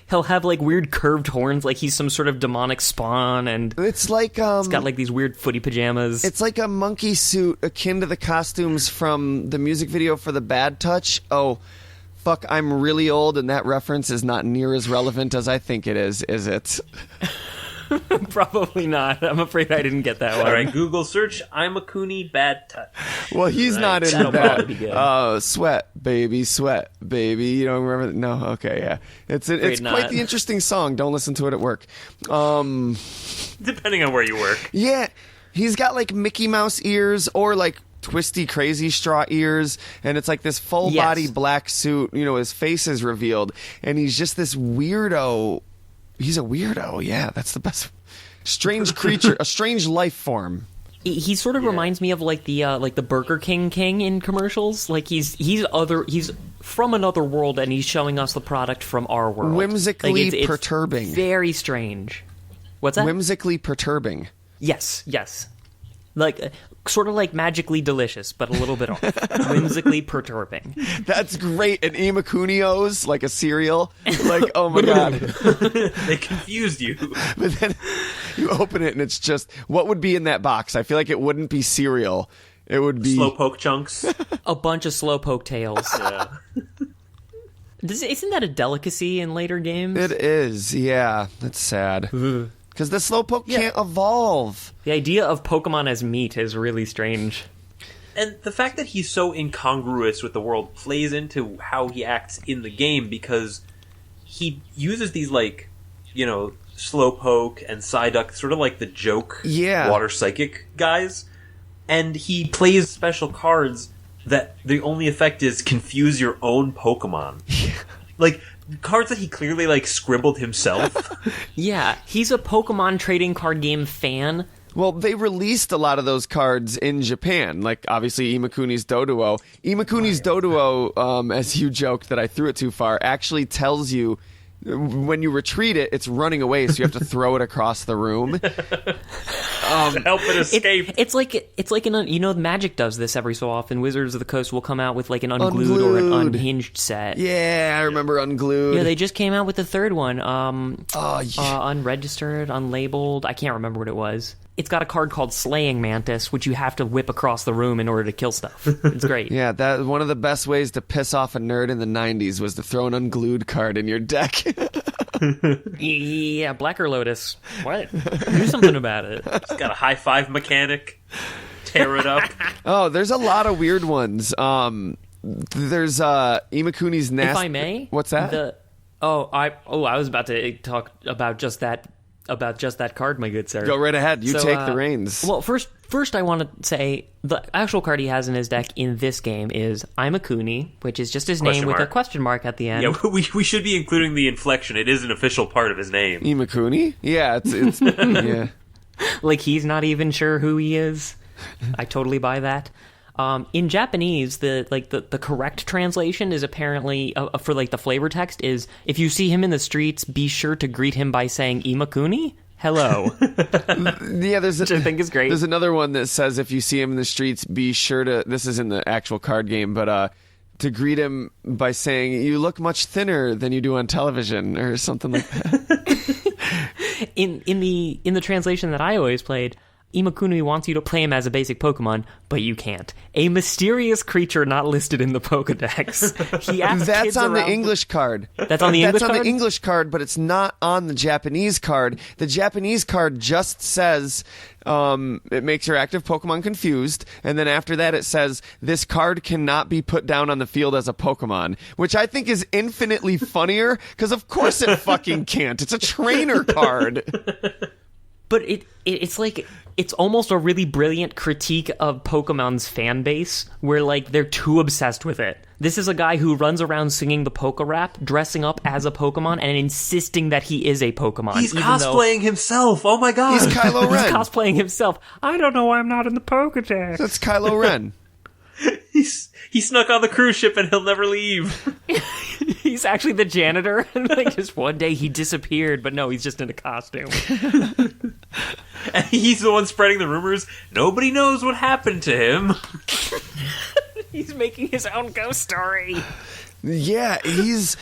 he'll have like weird curved horns, like he's some sort of demonic spawn, and It's like he's got like these weird footy pajamas. it's like a monkey suit akin to the costumes from the music video for The Bad Touch. Oh, fuck, I'm really old and that reference is not near as relevant as I think it is it? Probably not. I'm afraid I didn't get that one. All right, Google search Imakuni Bad Touch. Well, he's not in That'll that. probably be good. Sweat, baby. You don't remember? No, okay, yeah. It's quite not. the interesting song. Don't listen to it at work. Depending on where you work. Yeah, he's got like Mickey Mouse ears or like twisty crazy straw ears, and it's like this full Yes. body black suit. You know, his face is revealed, and he's just this weirdo. He's a weirdo. Yeah, that's the best. Strange creature, a strange life form. He sort of reminds me of like the Burger King in commercials. Like he's from another world, and he's showing us the product from our world. Whimsically Like, it's perturbing. Very strange. What's that? Whimsically perturbing. Yes. Like sort of like magically delicious, but a little bit off. Whimsically perturbing. That's great. And Imakunios, like a cereal. Like, oh my god. They confused you. But then you open it and it's just, what would be in that box? I feel like it wouldn't be cereal. It would be Slowpoke chunks. A bunch of slowpoke tails. Yeah. Isn't that a delicacy in later games? It is, yeah. That's sad. Because the Slowpoke can't evolve. The idea of Pokemon as meat is really strange. And the fact that he's so incongruous with the world plays into how he acts in the game, because he uses these, like, you know, Slowpoke and Psyduck, sort of like the joke water psychic guys. And he plays special cards that the only effect is confuse your own Pokemon. Like, cards that he clearly, like, scribbled himself. Yeah, he's a Pokemon trading card game fan. Well, they released a lot of those cards in Japan, like obviously Imakuni's Doduo. Imakuni's Doduo, as you joked that I threw it too far, actually tells you when you retreat it, it's running away, so you have to throw it across the room. Help it escape. It's like Magic does this every so often. Wizards of the Coast will come out with like an unglued or an unhinged set. Yeah, I remember Unglued. Yeah, they just came out with the third one. Unregistered, unlabeled. I can't remember what it was. It's got a card called Slaying Mantis, which you have to whip across the room in order to kill stuff. It's great. Yeah, that one of the best ways to piss off a nerd in the 90s was to throw an Unglued card in your deck. Yeah, Blacker Lotus. What? Do something about it. It's got a high five mechanic. Tear it up. Oh, there's a lot of weird ones. There's Imakuni's nasty. If I may, what's that? I was about to talk about just that card, my good sir. Go right ahead. You take the reins. Well, first I want to say the actual card he has in his deck in this game is Imakuni, which is just his name with a question mark at the end. Yeah, we should be including the inflection. It is an official part of his name. Imakuni? Yeah, it's yeah. Like he's not even sure who he is. I totally buy that. In Japanese, the correct translation is apparently for like the flavor text is if you see him in the streets, be sure to greet him by saying Imakuni. Hello. Yeah, which I think is great. There's another one that says if you see him in the streets, be sure to. This is in the actual card game, but to greet him by saying you look much thinner than you do on television or something like that. in the translation that I always played, Imakuni wants you to play him as a basic Pokemon, but you can't. A mysterious creature not listed in the Pokedex. He asks That's kids on the around English card. That's on the English card? That's on the English card, but it's not on the Japanese card. The Japanese card just says it makes your active Pokemon confused, and then after that it says this card cannot be put down on the field as a Pokemon, which I think is infinitely funnier, because of course it fucking can't. It's a trainer card. But it's like it's almost a really brilliant critique of Pokemon's fan base, where like they're too obsessed with it. This is a guy who runs around singing the Poke Rap, dressing up as a Pokemon, and insisting that he is a Pokemon. He's cosplaying himself. Oh my god, he's Kylo Ren. He's cosplaying himself. I don't know why I'm not in the Pokedex. That's Kylo Ren. He snuck on the cruise ship and he'll never leave. He's actually the janitor, and like just one day he disappeared, but no, he's just in a costume. And he's the one spreading the rumors. Nobody knows what happened to him. He's making his own ghost story. Yeah, he's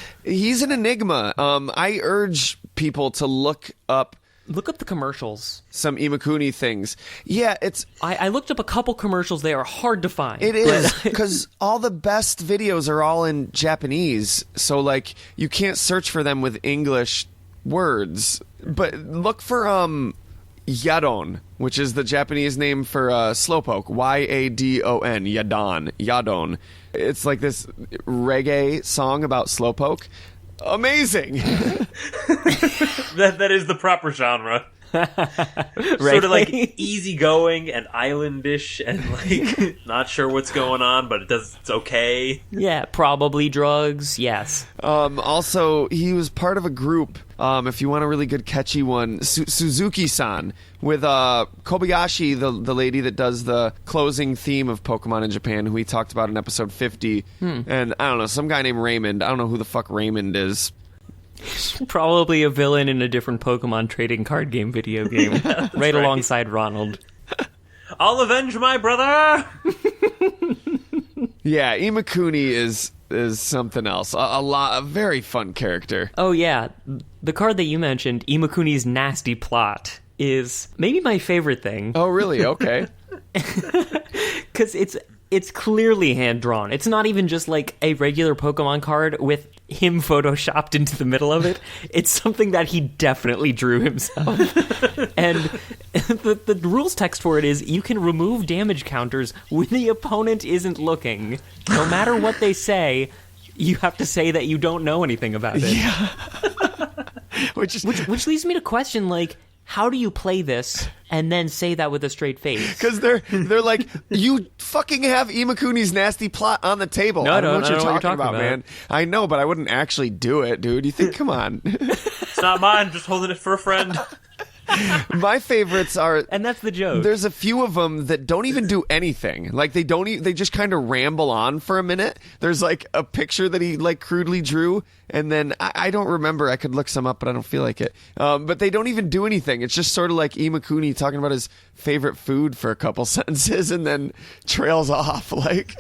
an enigma. I urge people to look up the commercials. Some Imakuni things. Yeah, I looked up a couple commercials. They are hard to find. It is, because all the best videos are all in Japanese. So, like, you can't search for them with English words. But look for, Yadon, which is the Japanese name for Slowpoke. Yadon. Yadon. It's like this reggae song about Slowpoke. Amazing. That is the proper genre. Sort of like easygoing and islandish and like not sure what's going on, but it's okay. Yeah, probably drugs. Yes. Also, he was part of a group. If you want a really good catchy one, Suzuki-san with Kobayashi, the lady that does the closing theme of Pokemon in Japan, who we talked about in episode 50. And I don't know, some guy named Raymond. I don't know who the fuck Raymond is. Probably a villain in a different Pokemon trading card game video game, right alongside Ronald. I'll avenge my brother. Yeah, Imakuni is something else. A very fun character. Oh yeah, the card that you mentioned, Imakuni's Nasty Plot, is maybe my favorite thing. Oh really? Okay. Because it's clearly hand drawn. It's not even just like a regular Pokemon card with him photoshopped into the middle of it. It's something that he definitely drew himself. And the rules text for it is you can remove damage counters when the opponent isn't looking. No matter what they say, you have to say that you don't know anything about it. Yeah. Which leads me to question, like, how do you play this and then say that with a straight face? Because they're like, you fucking have Imakuni's Nasty Plot on the table. No, I don't know what you're you're talking about, man. I know, but I wouldn't actually do it, dude. You think, come on. It's not mine, just holding it for a friend. My favorites are, and that's the joke. There's a few of them that don't even do anything. Like they just kind of ramble on for a minute. There's like a picture that he like crudely drew, and then I don't remember. I could look some up, but I don't feel like it. But they don't even do anything. It's just sort of like Imakuni talking about his favorite food for a couple sentences, and then trails off. Like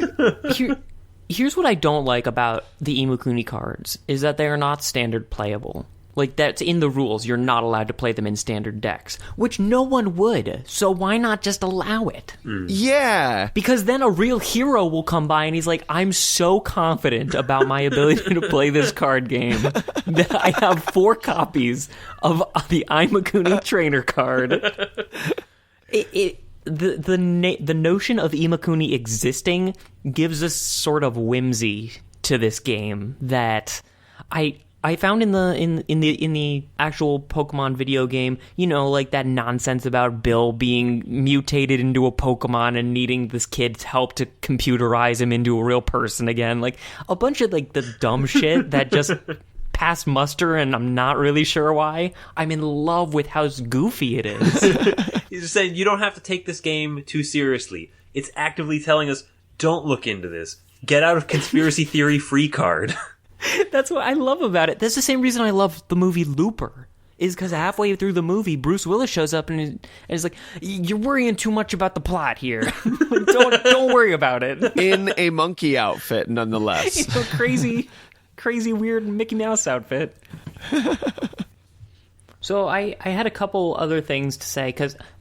here's what I don't like about the Imakuni cards is that they are not standard playable. Like, that's in the rules. You're not allowed to play them in standard decks, which no one would. So why not just allow it? Yeah. Because then a real hero will come by and he's like, I'm so confident about my ability to play this card game that I have 4 copies of the Imakuni trainer card. The notion of Imakuni existing gives us sort of whimsy to this game that I found in the actual Pokemon video game, like that nonsense about Bill being mutated into a Pokemon and needing this kid's help to computerize him into a real person again. Like a bunch of like the dumb shit that just passed muster, and I'm not really sure why. I'm in love with how goofy it is. He's just saying you don't have to take this game too seriously. It's actively telling us, don't look into this. Get out of conspiracy theory free card. That's what I love about it. That's the same reason I love the movie Looper. Is because halfway through the movie, Bruce Willis shows up and is like, "You're worrying too much about the plot here. don't worry about it." In a monkey outfit, nonetheless. Crazy, weird Mickey Mouse outfit. So I had a couple other things to say,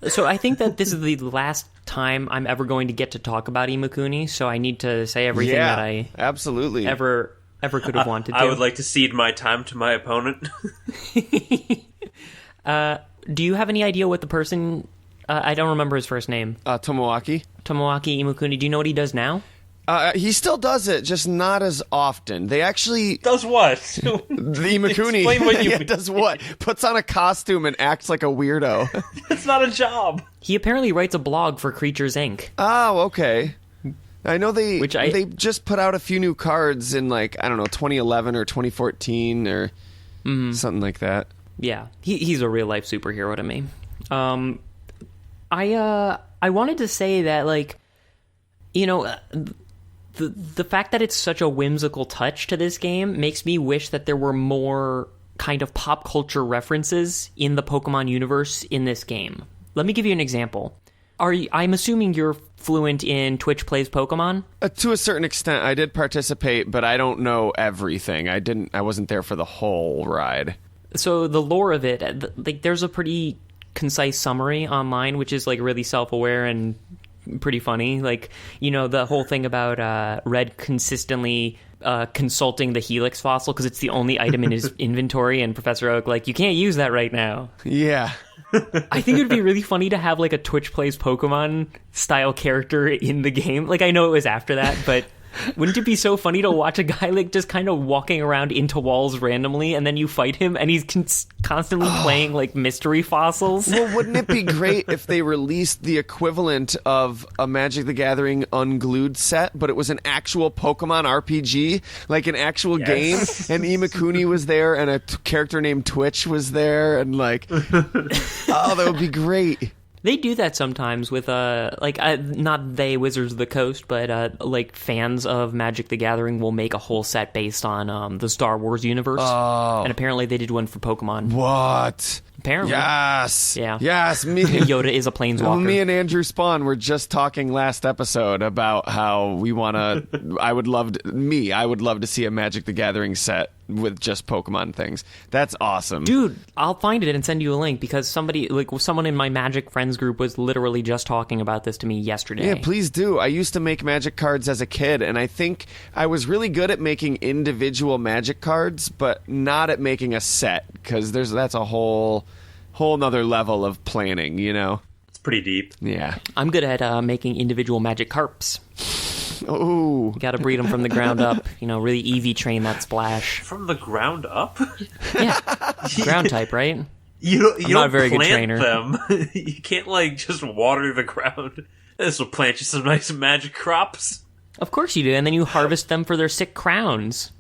so I think that this is the last time I'm ever going to get to talk about Imakuni, so I need to say everything that I absolutely ever could have wanted to. I would like to cede my time to my opponent. Do you have any idea what the person... I don't remember his first name. Tomoaki Imakuni. Do you know what he does now? He still does it, just not as often. They actually... Does what? The Imakuni... Explain what you mean. Does what? Puts on a costume and acts like a weirdo. It's not a job. He apparently writes a blog for Creatures Inc. Oh, okay. I know they just put out a few new cards in, 2011 or 2014 or something like that. Yeah, he's a real-life superhero to me. I wanted to say that, the fact that it's such a whimsical touch to this game makes me wish that there were more kind of pop culture references in the Pokemon universe in this game. Let me give you an example. I'm assuming you're fluent in Twitch Plays Pokemon? To a certain extent, I did participate, but I don't know everything. I wasn't there for the whole ride. So the lore of it, there's a pretty concise summary online, which is really self-aware and pretty funny. The whole thing about Red consistently consulting the Helix fossil because it's the only item in his inventory, and Professor Oak you can't use that right now. Yeah. I think it would be really funny to have a Twitch Plays Pokemon style character in the game. I know it was after that, but wouldn't it be so funny to watch a guy just kind of walking around into walls randomly, and then you fight him and he's constantly playing mystery fossils? Well, wouldn't it be great if they released the equivalent of a Magic the Gathering Unglued set, but it was an actual Pokemon RPG, an actual game, and Imakuni was there, and a character named Twitch was there, and oh, that would be great. They do that sometimes with, not they, Wizards of the Coast, but, fans of Magic the Gathering will make a whole set based on the Star Wars universe. Oh. And apparently they did one for Pokemon. What? Apparently. Yes. Yeah. Yes. Yoda is a planeswalker. Well, me and Andrew Spawn were just talking last episode about how we want to... I would love to see a Magic the Gathering set with just Pokemon things. That's awesome. Dude, I'll find it and send you a link because someone in my Magic friends group was literally just talking about this to me yesterday. Yeah, please do. I used to make Magic cards as a kid, and I think I was really good at making individual Magic cards, but not at making a set, because that's a whole nother level of planning, It's pretty deep. Yeah. I'm good at making individual Magic carps. Oh. You gotta breed them from the ground up. Really EV train that splash. From the ground up? Yeah. Ground type, right? You I'm don't not a very good plant trainer. them. You can't just water the ground. This will plant you some nice Magic crops. Of course you do, and then you harvest them for their sick crowns.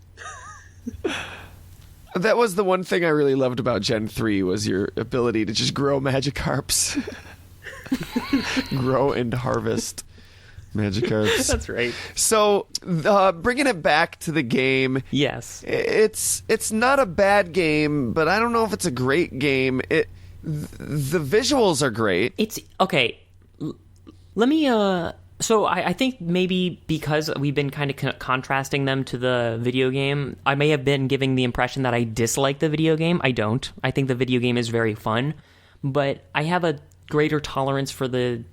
That was the one thing I really loved about Gen 3 was your ability to just grow Magikarps. Grow and harvest Magikarps. That's right. So, bringing it back to the game. Yes. It's not a bad game, but I don't know if it's a great game. The visuals are great. It's okay. Let me So I think maybe because we've been kind of contrasting them to the video game, I may have been giving the impression that I dislike the video game. I don't. I think the video game is very fun, but I have a greater tolerance for the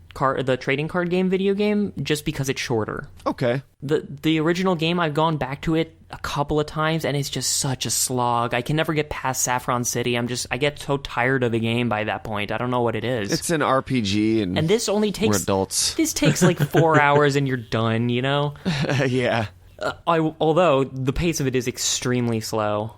trading card game video game just because it's shorter. Okay. The original game, I've gone back to it a couple of times, and it's just such a slog. I can never get past Saffron City. I get so tired of the game by that point. I don't know what it is. It's an RPG, and this only takes... we're adults. This takes like 4 hours, and you're done, you know? Yeah. Although the pace of it is extremely slow,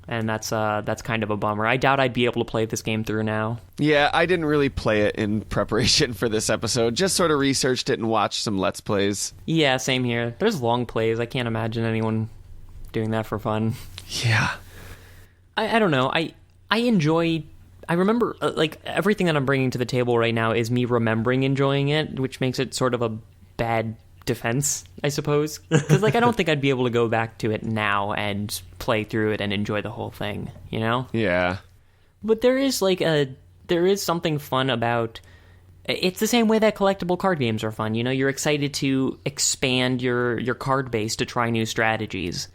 and that's kind of a bummer. I doubt I'd be able to play this game through now. Yeah, I didn't really play it in preparation for this episode. Just sort of researched it and watched some Let's Plays. Yeah, same here. There's long plays. I can't imagine anyone doing that for fun. Yeah. I don't know. I remember, like, everything that I'm bringing to the table right now is me remembering enjoying it, which makes it sort of a bad defense, I suppose. Because, like, I don't think I'd be able to go back to it now and play through it and enjoy the whole thing, you know? Yeah. But there is something fun about... It's the same way that collectible card games are fun, you know? You're excited to expand your card base to try new strategies.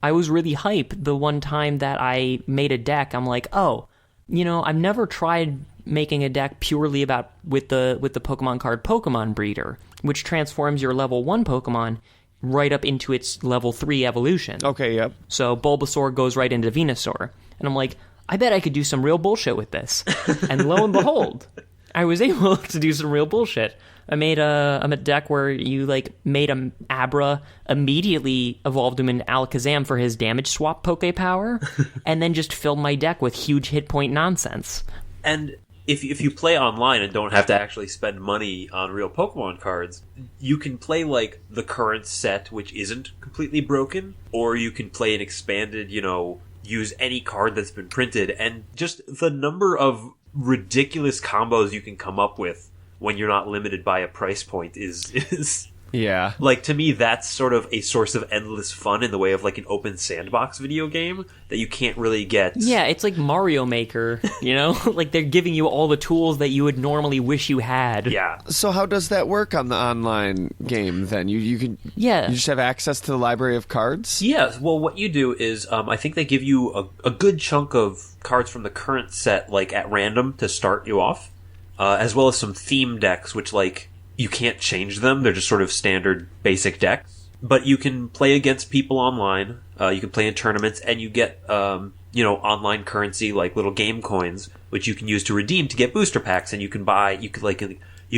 I was really hype the one time that I made a deck. I'm like, oh, you know, I've never tried making a deck purely with the Pokemon card Pokemon Breeder, which transforms your level 1 Pokemon right up into its level 3 evolution. Okay, yep. So Bulbasaur goes right into Venusaur. And I'm like, I bet I could do some real bullshit with this. And lo and behold, I was able to do some real bullshit. I made a deck where you, like, made a Abra, immediately evolved him in Alakazam for his damage swap Poke power, and then just filled my deck with huge hit point nonsense. And if you play online and don't have to actually spend money on real Pokemon cards, you can play, like, the current set, which isn't completely broken, or you can play an expanded, you know, use any card that's been printed, and just the number of ridiculous combos you can come up with when you're not limited by a price point is yeah. Like, to me, that's sort of a source of endless fun in the way of, like, an open sandbox video game that you can't really get. Yeah, it's like Mario Maker, you know? Like, they're giving you all the tools that you would normally wish you had. Yeah. So how does that work on the online game, then? You can... Yeah. You just have access to the library of cards? Yeah, well, what you do is, I think they give you a good chunk of cards from the current set, like, at random to start you off. As well as some theme decks, which, like, you can't change them. They're just sort of standard basic decks. But you can play against people online. You can play in tournaments, and you get, online currency, like little game coins, which you can use to redeem to get booster packs. And you can buy, you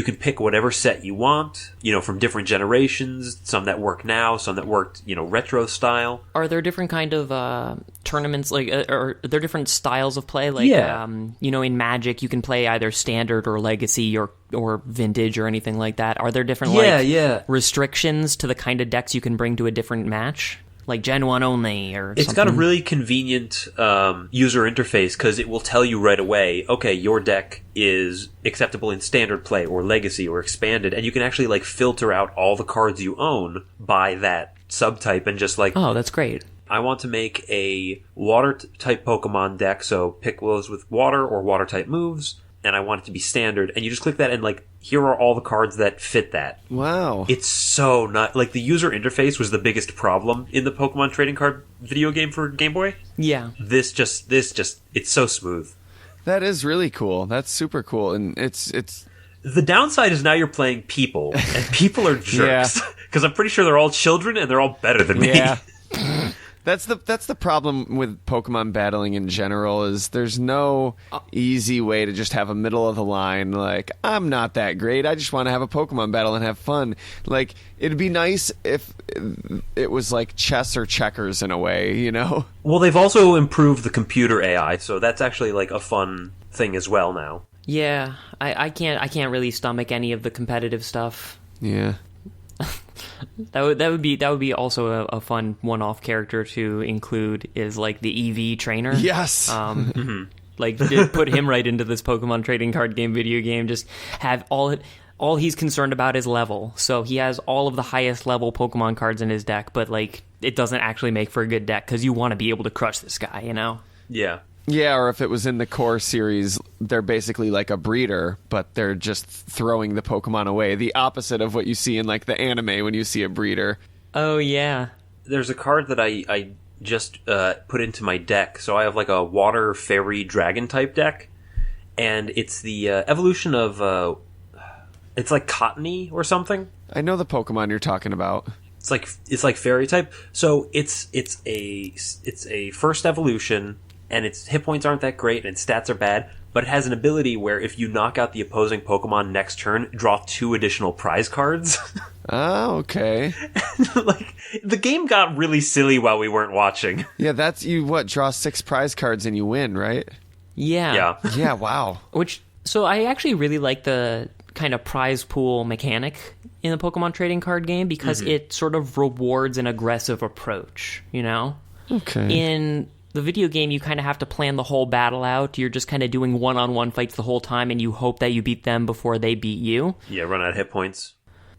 can pick whatever set you want, from different generations, some that work now, some that worked, retro style. Are there different kind of tournaments, like, are there different styles of play? Like, yeah. In Magic, you can play either standard or legacy or vintage or anything like that. Are there different, restrictions to the kind of decks you can bring to a different match? Like Gen 1 only or It's something? got a really convenient user interface because it will tell you right away, okay, your deck is acceptable in standard play or legacy or expanded, and you can actually, like, filter out all the cards you own by that subtype and just, like... Oh, that's great. I want to make a water-type Pokemon deck, so pick those with water or water-type moves, and I want it to be standard, and you just click that and, like, here are all the cards that fit that. Wow. It's so not... Like, the user interface was the biggest problem in the Pokemon trading card video game for Game Boy. Yeah. This just... It's so smooth. That is really cool. That's super cool, and it's... The downside is now you're playing people, and people are jerks. Because I'm pretty sure they're all children, and they're all better than me. Yeah. That's the problem with Pokemon battling in general, is there's no easy way to just have a middle of the line, like, I'm not that great, I just want to have a Pokemon battle and have fun. Like, it'd be nice if it was like chess or checkers in a way, you know? Well, they've also improved the computer AI, so that's actually, like, a fun thing as well now. Yeah, I can't really stomach any of the competitive stuff. Yeah. That would be also a fun one-off character to include, is like the EV trainer. Yes. Like, put him right into this Pokemon trading card game video game. Just have all he's concerned about is level. So he has all of the highest level Pokemon cards in his deck, but, like, it doesn't actually make for a good deck because you want to be able to crush this guy, you know? Yeah. Yeah, or if it was in the core series, they're basically like a breeder, but they're just throwing the Pokemon away. The opposite of what you see in like the anime when you see a breeder. Oh, yeah. There's a card that I just put into my deck. So I have like a water fairy dragon type deck, and it's the evolution of it's like Cottony or something. I know the Pokemon you're talking about. It's like fairy type. So it's a first evolution, and its hit points aren't that great, and its stats are bad. But it has an ability where if you knock out the opposing Pokemon next turn, draw 2 additional prize cards. Oh, okay. Like, the game got really silly while we weren't watching. Yeah, that's you. What, draw 6 prize cards and you win, right? Yeah. Yeah. Yeah. Wow. So I actually really like the kind of prize pool mechanic in the Pokemon trading card game because it sort of rewards an aggressive approach, you know? Okay. In the video game, you kind of have to plan the whole battle out. You're just kind of doing one-on-one fights the whole time, and you hope that you beat them before they beat you. Yeah, run out of hit points.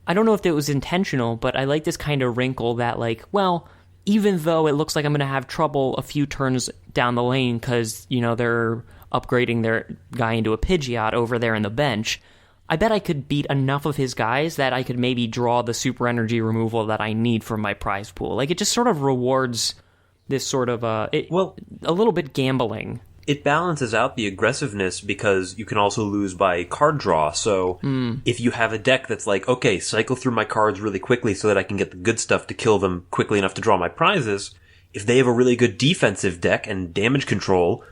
I don't know if it was intentional, but I like this kind of wrinkle that, like, well, even though it looks like I'm going to have trouble a few turns down the lane because, you know, they're upgrading their guy into a Pidgeot over there in the bench, I bet I could beat enough of his guys that I could maybe draw the super energy removal that I need from my prize pool. Like, it just sort of rewards this sort of, a little bit gambling. It balances out the aggressiveness because you can also lose by card draw. So if you have a deck that's like, okay, cycle through my cards really quickly so that I can get the good stuff to kill them quickly enough to draw my prizes, if they have a really good defensive deck and damage control,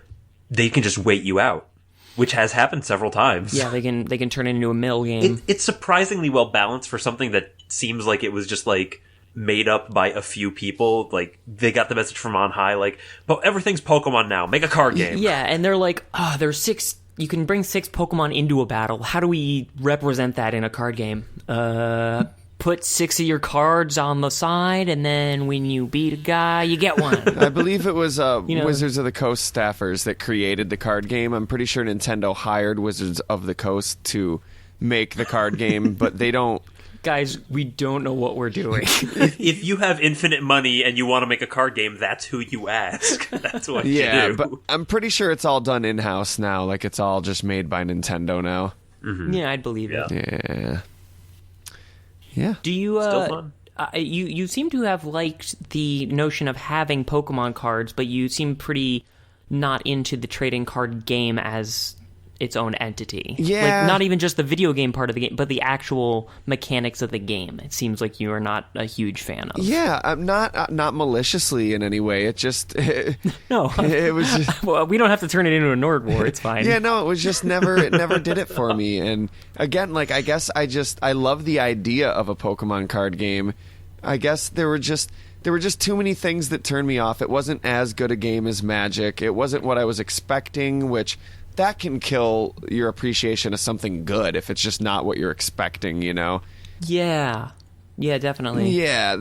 they can just wait you out, which has happened several times. Yeah, they can turn it into a mill game. It's surprisingly well balanced for something that seems like it was just like made up by a few people. Like, they got the message from on high, like, but everything's Pokemon now, make a card game. Yeah, and they're like, there's 6, you can bring 6 Pokemon into a battle. How do we represent that in a card game? Put 6 of your cards on the side, and then when you beat a guy, you get one. I believe it was Wizards of the Coast staffers that created the card game. I'm pretty sure Nintendo hired Wizards of the Coast to make the card game, but they don't. Guys, we don't know what we're doing. If you have infinite money and you want to make a card game, that's who you ask. That's what you do. Yeah, but I'm pretty sure it's all done in-house now. Like, it's all just made by Nintendo now. Mm-hmm. Yeah, I'd believe it. Yeah. Yeah. Do you, Still fun. You seem to have liked the notion of having Pokemon cards, but you seem pretty not into the trading card game as its own entity. Yeah. Like, not even just the video game part of the game, but the actual mechanics of the game. It seems like you are not a huge fan of. Yeah, I'm not maliciously in any way. It just No. it was just, well, we don't have to turn it into a Nord War. It's fine. yeah, no, it was just never did it for me. And again, like, I guess I love the idea of a Pokemon card game. I guess there were just too many things that turned me off. It wasn't as good a game as Magic. It wasn't what I was expecting, which that can kill your appreciation of something good if it's just not what you're expecting, you know? Yeah, definitely. Yeah,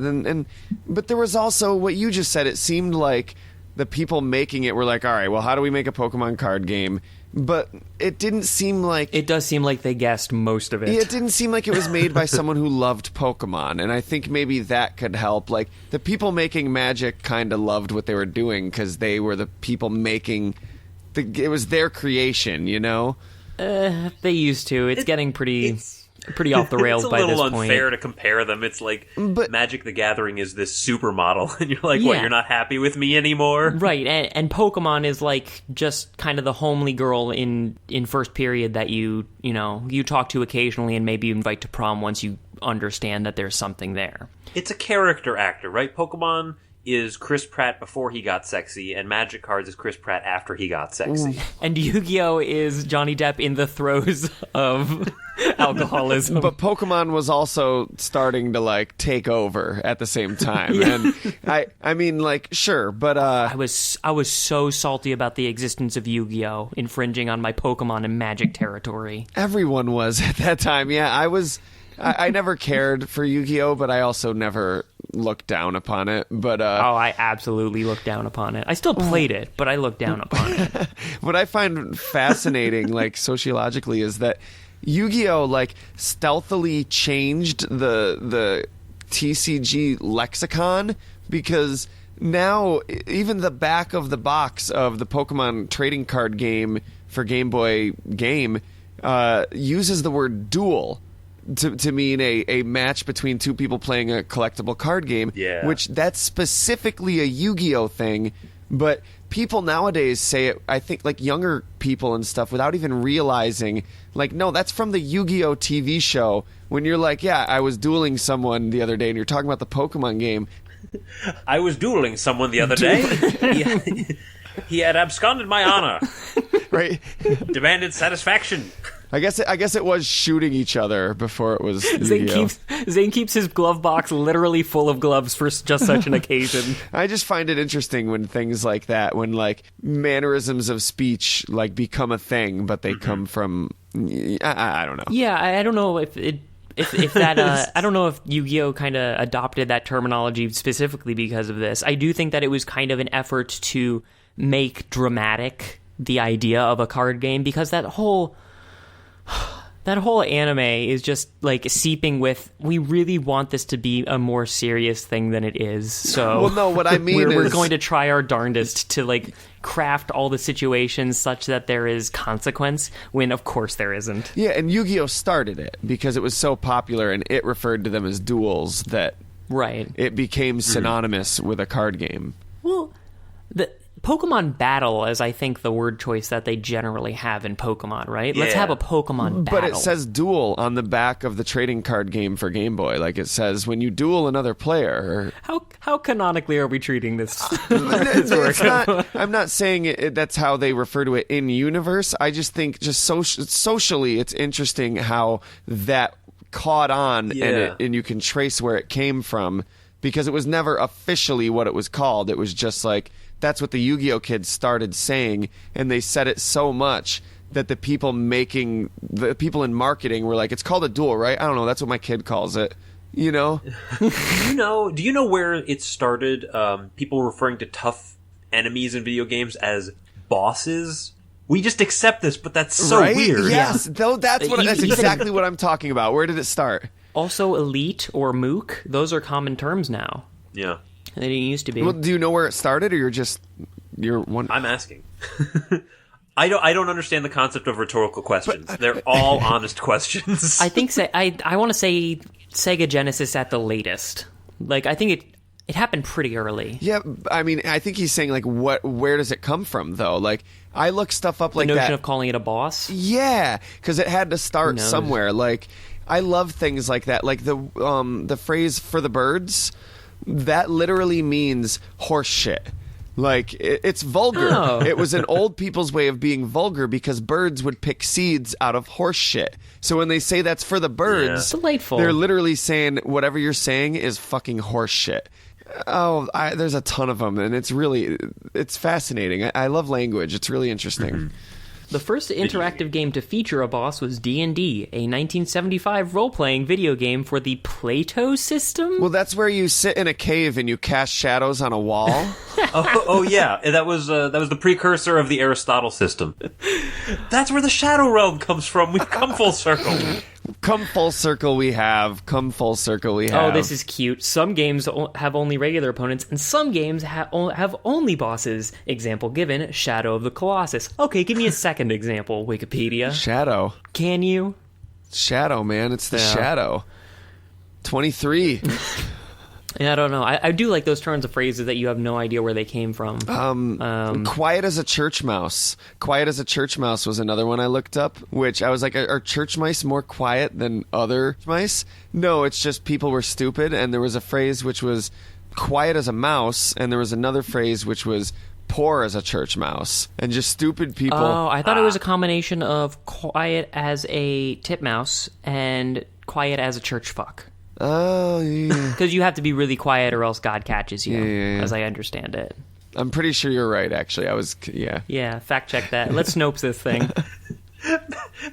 but there was also what you just said. It seemed like the people making it were like, all right, well, how do we make a Pokemon card game? But it didn't seem like... It does seem like they guessed most of it. It didn't seem like it was made by someone who loved Pokemon, and I think maybe that could help. Like, the people making Magic kind of loved what they were doing because they were the people making... it was their creation, you know? They used to. It's getting pretty off the rails by this point. It's a little unfair to compare them. It's like Magic the Gathering is this supermodel, and you're like, what, you're not happy with me anymore? Right, and Pokemon is like just kind of the homely girl in first period that you talk to occasionally and maybe you invite to prom once you understand that there's something there. It's a character actor, right? Pokemon is Chris Pratt before he got sexy, and Magic Cards is Chris Pratt after he got sexy. And Yu-Gi-Oh! Is Johnny Depp in the throes of alcoholism. But Pokemon was also starting to, like, take over at the same time. And I mean, like, sure, but... I was so salty about the existence of Yu-Gi-Oh! Infringing on my Pokemon and Magic territory. Everyone was at that time, yeah. I never cared for Yu-Gi-Oh!, but I also never looked down upon it. But I absolutely looked down upon it. I still played it, but I looked down upon it. What I find fascinating, like, sociologically, is that Yu-Gi-Oh! Like, stealthily changed the TCG lexicon because now even the back of the box of the Pokemon trading card game for Game Boy game uses the word duel to mean a match between two people playing a collectible card game, which that's specifically a Yu-Gi-Oh thing, but people nowadays say it, I think, like younger people and stuff, without even realizing, like, no, that's from the Yu-Gi-Oh TV show. When you're like, yeah, I was dueling someone the other day, and you're talking about the Pokemon game. I was dueling someone the other day. He had absconded my honor. Right. Demanded satisfaction. I guess it was shooting each other before it was Yu-Gi-Oh. Zane keeps his glove box literally full of gloves for just such an occasion. I just find it interesting when things like that, when like mannerisms of speech like become a thing, but they come from I don't know. Yeah, I don't know if that I don't know if Yu-Gi-Oh kind of adopted that terminology specifically because of this. I do think that it was kind of an effort to make dramatic the idea of a card game, because that whole anime is just like seeping with, we really want this to be a more serious thing than it is. So, well, no, what I mean we're going to try our darndest to like craft all the situations such that there is consequence, when of course there isn't. Yeah, and Yu-Gi-Oh started it because it was so popular and it referred to them as duels that it became synonymous with a card game. Well, the Pokemon Battle is, I think, the word choice that they generally have in Pokemon, right? Yeah. Let's have a Pokemon Battle. But it says duel on the back of the trading card game for Game Boy. Like, it says when you duel another player. How canonically are we treating this? It's not, I'm not saying that's how they refer to it in universe. I just think just socially it's interesting how that caught on, and you can trace where it came from, because it was never officially what it was called. It was just like, that's what the Yu-Gi-Oh kids started saying, and they said it so much that the people in marketing were like, it's called a duel, right? I don't know, that's what my kid calls it. You know? Do you know where it started? People referring to tough enemies in video games as bosses? We just accept this, but that's so weird. Yes, that's exactly what I'm talking about. Where did it start? Also, elite or mook, those are common terms now. Yeah. They didn't used to be. Well, do you know where it started, or you're one? I'm asking. I don't understand the concept of rhetorical questions. They're all honest questions. I think I want to say Sega Genesis at the latest. Like, I think it happened pretty early. Yeah, I mean, I think he's saying like, where does it come from though? Like, I look stuff up like that. The notion of calling it a boss. Yeah, because it had to start somewhere. Like, I love things like that. Like the phrase "for the birds." That literally means horse shit. Like, it's vulgar. Oh. It was an old people's way of being vulgar, because birds would pick seeds out of horse shit. So when they say that's for the birds, delightful. They're literally saying whatever you're saying is fucking horse shit. Oh, there's a ton of them, and it's fascinating. I love language. It's really interesting. Mm-hmm. The first interactive game to feature a boss was D&D, a 1975 role-playing video game for the Plato system. Well, that's where you sit in a cave and you cast shadows on a wall. oh yeah, that was the precursor of the Aristotle system. That's where the Shadow Realm comes from. We've come full circle. Come full circle we have. Oh, this is cute. Some games have only regular opponents, and some games have only bosses. Example given, Shadow of the Colossus. Okay, give me a second example, Wikipedia. Shadow. Can you? Shadow, man. It's the Shadow. 23. Yeah, I don't know. I do like those turns of phrases that you have no idea where they came from. Quiet as a church mouse. Quiet as a church mouse was another one I looked up, which I was like, are church mice more quiet than other mice? No, it's just people were stupid, and there was a phrase which was quiet as a mouse, and there was another phrase which was poor as a church mouse, and just stupid people. Oh, I thought it was a combination of quiet as a titmouse and quiet as a church fuck. Oh, yeah. Because you have to be really quiet or else God catches you, as I understand it. I'm pretty sure you're right, actually. Yeah, fact check that. Let's Snopes this thing.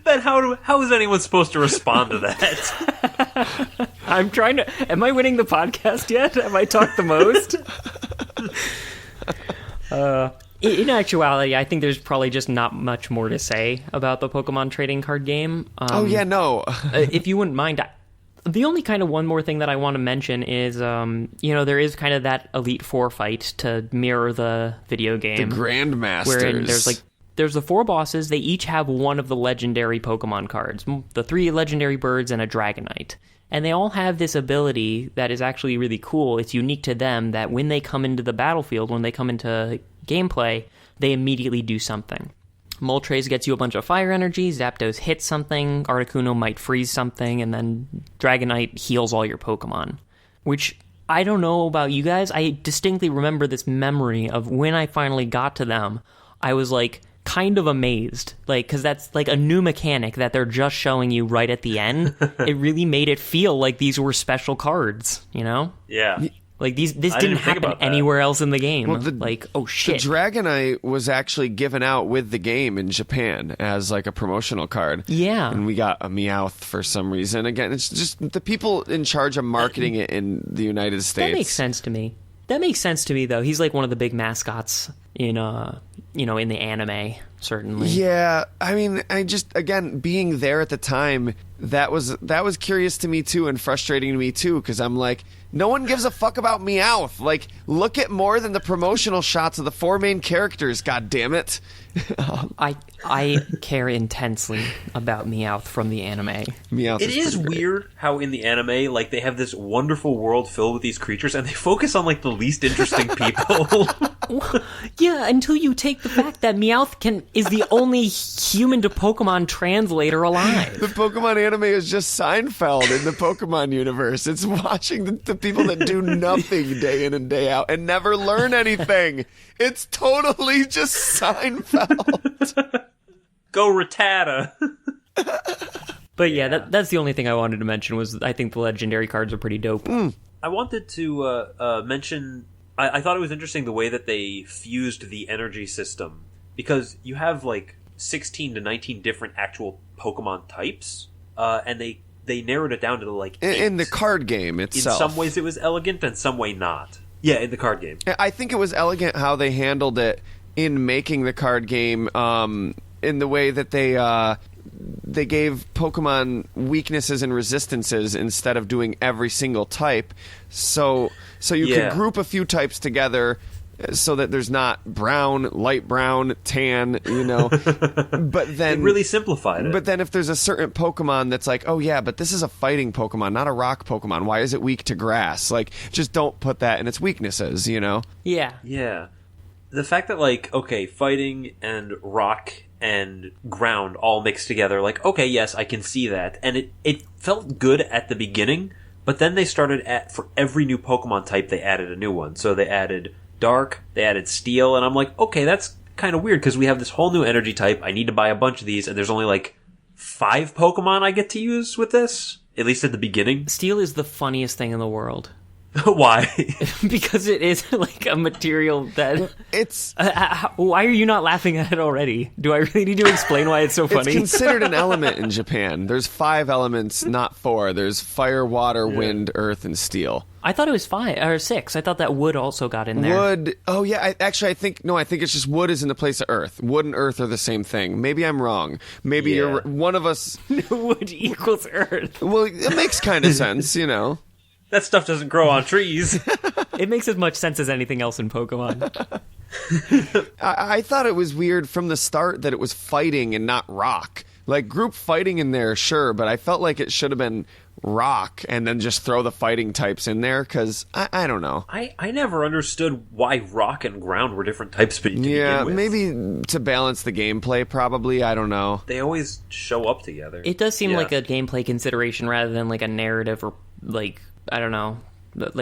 Ben, how is anyone supposed to respond to that? I'm trying to... Am I winning the podcast yet? Have I talked the most? In actuality, I think there's probably just not much more to say about the Pokemon trading card game. No. If you wouldn't mind... The only kind of one more thing that I want to mention is, there is kind of that Elite Four fight to mirror the video game. The Grandmasters. Wherein there's the 4 bosses. They each have one of the legendary Pokemon cards. The 3 legendary birds and a Dragonite. And they all have this ability that is actually really cool. It's unique to them that when they come into the battlefield, when they come into gameplay, they immediately do something. Moltres gets you a bunch of fire energy, Zapdos hits something, Articuno might freeze something, and then Dragonite heals all your Pokemon. Which, I don't know about you guys, I distinctly remember this memory of when I finally got to them, I was like, kind of amazed, because that's like a new mechanic that they're just showing you right at the end. It really made it feel like these were special cards, you know? Yeah. Like this didn't happen anywhere else in the game. Well, oh shit. The Dragonite was actually given out with the game in Japan as like a promotional card. Yeah. And we got a Meowth for some reason. Again, it's just the people in charge of marketing it in the United States. That makes sense to me. That makes sense to me, though. He's like one of the big mascots in, in the anime, certainly. Yeah, I mean, again, being there at the time, that was curious to me too, and frustrating to me too, because I'm like, no one gives a fuck about Meowth. Like, look at more than the promotional shots of the 4 main characters. God damn it! I care intensely about Meowth from the anime. Meowth. It is weird how in the anime, like, they have this wonderful world filled with these creatures, and they focus on like the least interesting people. Yeah, until you take the fact that Meowth is the only human to Pokemon translator alive. The Pokemon anime is just Seinfeld in the Pokemon universe. It's watching the people that do nothing day in and day out and never learn anything. It's totally just Seinfeld. Go Rattata. But yeah, that's the only thing I wanted to mention was I think the legendary cards are pretty dope. I wanted to mention... I thought it was interesting the way that they fused the energy system. Because you have like 16 to 19 different actual Pokemon types. And they narrowed it down to like 8. In the card game itself. In some ways it was elegant and some way not. Yeah, in the card game. I think it was elegant how they handled it in making the card game, in the way that they gave Pokemon weaknesses and resistances instead of doing every single type. So you can group a few types together so that there's not brown, light brown, tan, but then... It really simplified it. But then if there's a certain Pokemon that's like, oh yeah, but this is a fighting Pokemon, not a rock Pokemon. Why is it weak to grass? Like, just don't put that in its weaknesses, Yeah. Yeah. The fact that, like, okay, fighting and rock and ground all mixed together, like, okay, yes, I can see that. And it felt good at the beginning, but then they started for every new Pokemon type, they added a new one. So they added Dark, they added Steel, and I'm like, okay, that's kind of weird, because we have this whole new energy type, I need to buy a bunch of these, and there's only, like, 5 Pokemon I get to use with this? At least at the beginning. Steel is the funniest thing in the world. Why? Because it is like a material that... It's... why are you not laughing at it already? Do I really need to explain why it's so funny? It's considered an element in Japan. There's 5 elements, not 4. There's fire, water, wind, earth, and steel. I thought it was 5 or 6. I thought that wood also got in there. Wood. Oh yeah. I think it's just wood is in the place of earth. Wood and earth are the same thing. Maybe I'm wrong. Maybe you're one of us. Wood equals earth. Well, it makes kind of sense, That stuff doesn't grow on trees. It makes as much sense as anything else in Pokemon. I thought it was weird from the start that it was fighting and not rock. Like, group fighting in there, sure, but I felt like it should have been rock and then just throw the fighting types in there, because I don't know. I never understood why rock and ground were different types to begin with. Maybe to balance the gameplay, probably. I don't know. They always show up together. It does seem like a gameplay consideration rather than like a narrative or like... I don't know, it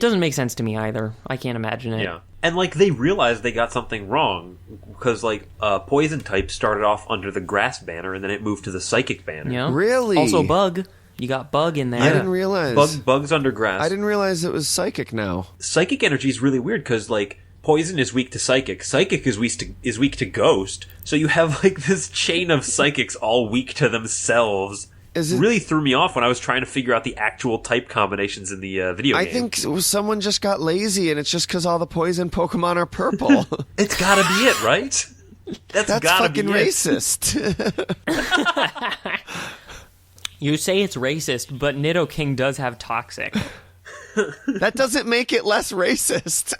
doesn't make sense to me either. I can't imagine it. Yeah, and like they realized they got something wrong because like poison type started off under the grass banner and then it moved to the psychic banner. Yeah, really. Also, bug. You got bug in there. I didn't realize. Bugs under grass. I didn't realize it was psychic now. Psychic energy is really weird because like poison is weak to psychic. Psychic is weak to ghost. So you have like this chain of psychics all weak to themselves. Really threw me off when I was trying to figure out the actual type combinations in the video game. I think someone just got lazy, and it's just because all the poison Pokemon are purple. It's gotta be it, right? That's gotta fucking be it. racist. You say it's racist, but Nidoking does have toxic. That doesn't make it less racist.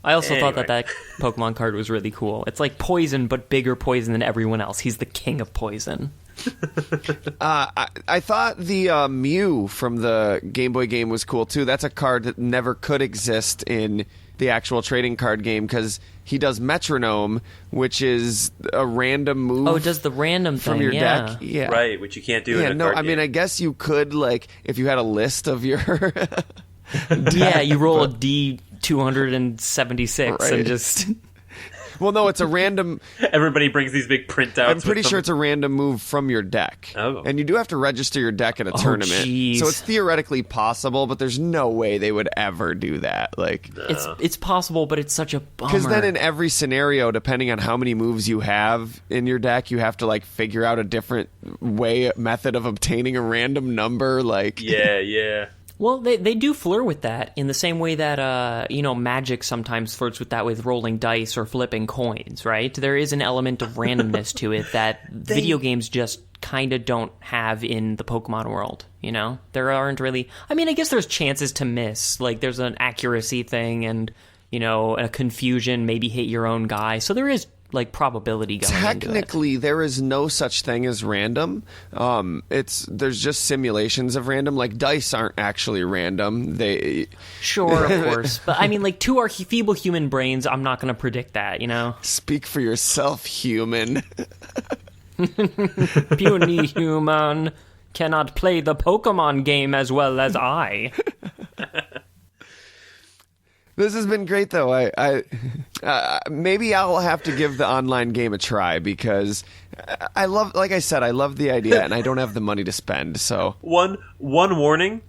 I also thought that Pokemon card was really cool. It's like poison, but bigger poison than everyone else. He's the king of poison. I thought the Mew from the Game Boy game was cool, too. That's a card that never could exist in the actual trading card game because he does Metronome, which is a random move. Oh, it does the random from thing, your yeah. deck. Yeah. Right, which you can't do in a no, card I mean, game. I guess you could, like, if you had a list of your... Yeah, you roll a D276 Right. and just... Well, no, it's a random... Everybody brings these big printouts. I'm pretty sure it's a random move from your deck. Oh. And you do have to register your deck at a tournament. Jeez. So it's theoretically possible, but there's no way they would ever do that. Like, It's possible, but it's such a bummer. because then in every scenario, depending on how many moves you have in your deck, you have to like figure out a different method of obtaining a random number. Like, Yeah. Well, they do flirt with that in the same way that, Magic sometimes flirts with that with rolling dice or flipping coins, right? There is an element of randomness to it that video games just kind of don't have in the Pokemon world, you know? There aren't really... I mean, I guess there's chances to miss. Like, there's an accuracy thing and, a confusion, maybe hit your own guy. So there is... like probability going into it. technically, there is no such thing as random. There's just simulations of random. Like dice aren't actually random. They Sure, of course. But I mean, like, to our feeble human brains, I'm not going to predict that, speak for yourself, human. Puny human cannot play the Pokemon game as well as I. This has been great, though. I maybe I'll have to give the online game a try because I love, like I said, I love the idea, and I don't have the money to spend. So One warning.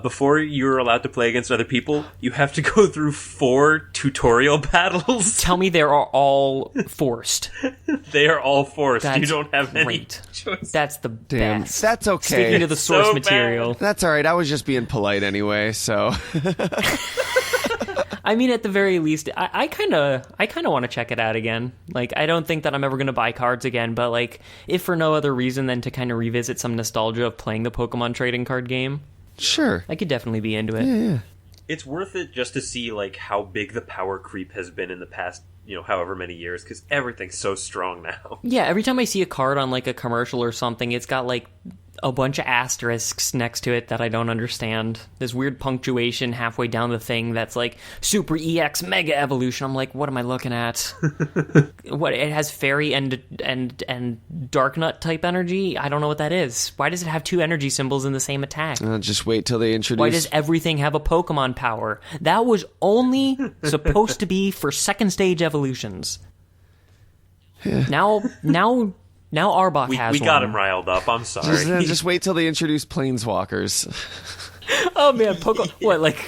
Before you're allowed to play against other people, you have to go through 4 tutorial battles. Tell me they are all forced. They are all forced. That's you don't have any great. choice. That's the damn, best. that's okay. Sticking to the source So material. That's all right. I was just being polite anyway. So I mean, at the very least, I kind of want to check it out again. Like, I don't think that I'm ever going to buy cards again, but like, if for no other reason than to kind of revisit some nostalgia of playing the Pokemon trading card game, sure, I could definitely be into it. yeah. It's worth it just to see like how big the power creep has been in the past, however many years, because everything's so strong now. Yeah, every time I see a card on like a commercial or something, it's got like a bunch of asterisks next to it that I don't understand. There's weird punctuation halfway down the thing that's like Super EX Mega Evolution. I'm like, what am I looking at? What, it has Fairy and Darknut type energy? I don't know what that is. Why does it have 2 energy symbols in the same attack? Just wait till they introduce. Why does everything have a Pokemon power? That was only supposed to be for second stage evolutions. Now Arbok has We got one. him riled up. I'm sorry. just wait till they introduce planeswalkers. Oh man, what like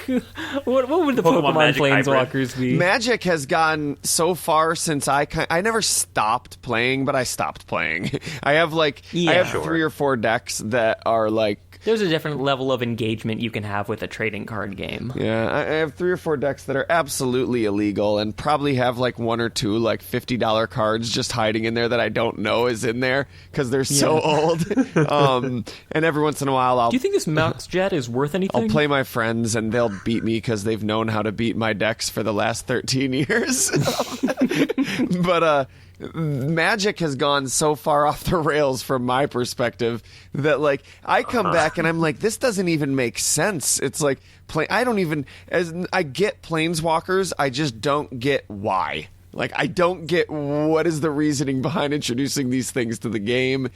what would the Pokemon Magic Planeswalkers be? Magic has gone so far since I never stopped playing, but I stopped playing. I have I have Sure. 3 or 4 decks that are like. There's a different level of engagement you can have with a trading card game. Yeah, I have 3 or 4 decks that are absolutely illegal and probably have like 1 or 2 like $50 cards just hiding in there that I don't know is in there because they're so old. And every once in a while Do you think this Max Jet is worth anything? I'll play my friends and they'll beat me because they've known how to beat my decks for the last 13 years. But Magic has gone so far off the rails from my perspective that like I come back and I'm like, this doesn't even make sense. It's like I get planeswalkers, I just don't get why. Like I don't get what is the reasoning behind introducing these things to the game.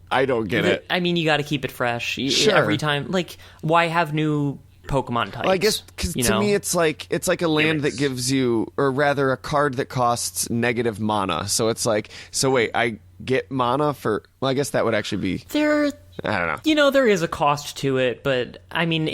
I don't get it. I mean, you got to keep it fresh Sure. every time. Like, why have new Pokemon types? Well, I guess because to me it's like a land that gives you, or rather a card that costs negative mana. So it's like, wait, I get mana for. Well, I guess that would actually be. There, I don't know. There is a cost to it, but I mean,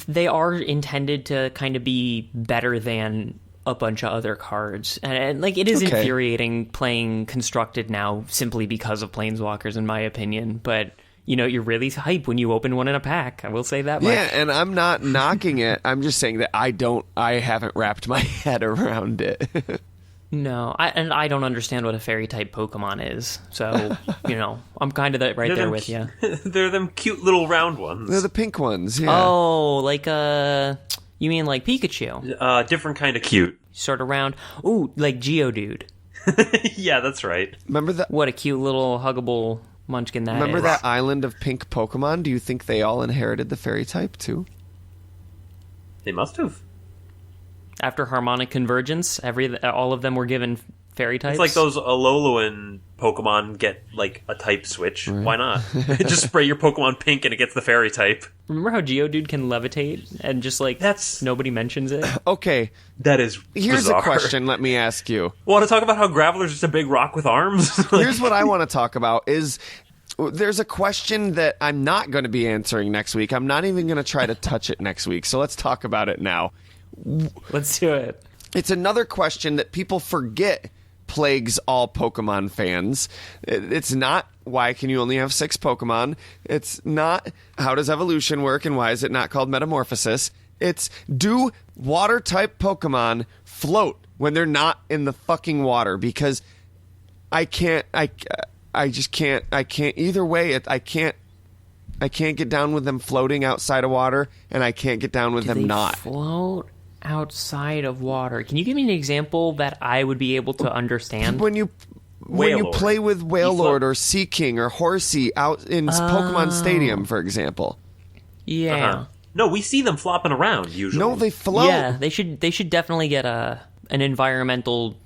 they are intended to kind of be better than a bunch of other cards, and like it is infuriating playing Constructed now simply because of Planeswalkers, in my opinion. But you're really hype when you open one in a pack. I will say that much. Yeah, and I'm not knocking it. I'm just saying that I haven't wrapped my head around it. No, I don't understand what a fairy-type Pokemon is, so, I'm kind of right there with you. They're them cute little round ones. They're the pink ones, yeah. Oh, like, you mean like Pikachu? Different kind of cute. Sort of round. Ooh, like Geodude. Yeah, that's right. Remember that? What a cute little huggable munchkin that Remember is. that island of pink Pokemon? Do you think they all inherited the fairy type, too? They must have. After harmonic convergence, all of them were given fairy types. It's like those Alolan Pokemon get, like, a type switch. Right. Why not? Just spray your Pokemon pink and it gets the fairy type. Remember how Geodude can levitate and just, like, nobody mentions it? Okay. That is Here's bizarre. a question, let me ask you. Want to talk about how Graveler's just a big rock with arms? Here's what I want to talk about is... There's a question that I'm not going to be answering next week. I'm not even going to try to touch it next week. So let's talk about it now. Let's do it. It's another question that people forget plagues all Pokemon fans. It's not, why can you only have 6 Pokemon? It's not, how does evolution work and why is it not called metamorphosis? It's, do water-type Pokemon float when they're not in the fucking water? Because I can't either way. I can't get down with them floating outside of water, and I can't get down with them not. Float outside of water. Can you give me an example that I would be able to understand? When you play with Wailord or Seaking or Horsey out in Pokemon Stadium, for example. Yeah. Uh-huh. No, we see them flopping around usually. No, they float. Yeah, they should definitely get an environmental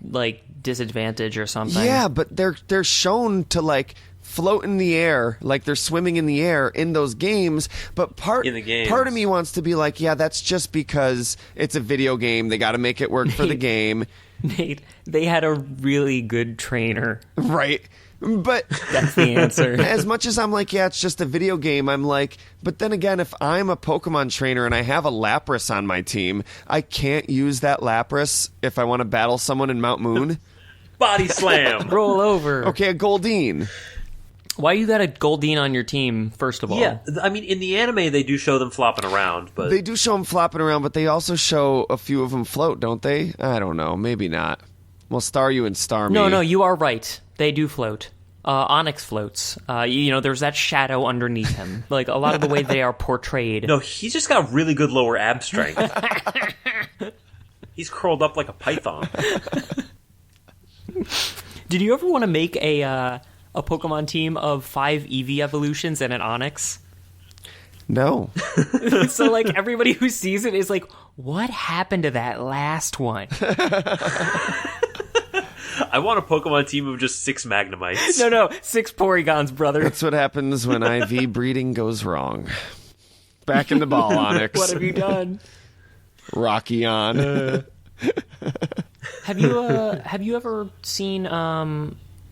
disadvantage or something. Yeah, but they're shown to float in the air, like they're swimming in the air in those games. But part of me wants to be like, yeah, that's just because it's a video game. They got to make it work for the game. Nate, they had a really good trainer. Right. But that's the answer. As much as I'm like, yeah, it's just a video game, I'm like, but then again, if I'm a Pokemon trainer and I have a Lapras on my team, I can't use that Lapras if I want to battle someone in Mount Moon. Body slam. Roll over. Okay, a Goldeen. Why you got a Goldeen on your team, first of all? Yeah, I mean, in the anime, they do show them flopping around, but... They do show them flopping around, but they also show a few of them float, don't they? I don't know. Maybe not. Well, Staryu and Starmie. No, you are right. They do float. Onyx floats. There's that shadow underneath him. Like, a lot of the way they are portrayed. No, he's just got really good lower ab strength. He's curled up like a python. Did you ever want to make a Pokemon team of 5 Eevee evolutions and an Onyx? No. So, everybody who sees it is like, what happened to that last one? I want a Pokemon team of just 6 Magnemites. No, 6 Porygons, brother. That's what happens when IV breeding goes wrong. Back in the ball, Onyx. What have you done? Rocky on. Have you ever seen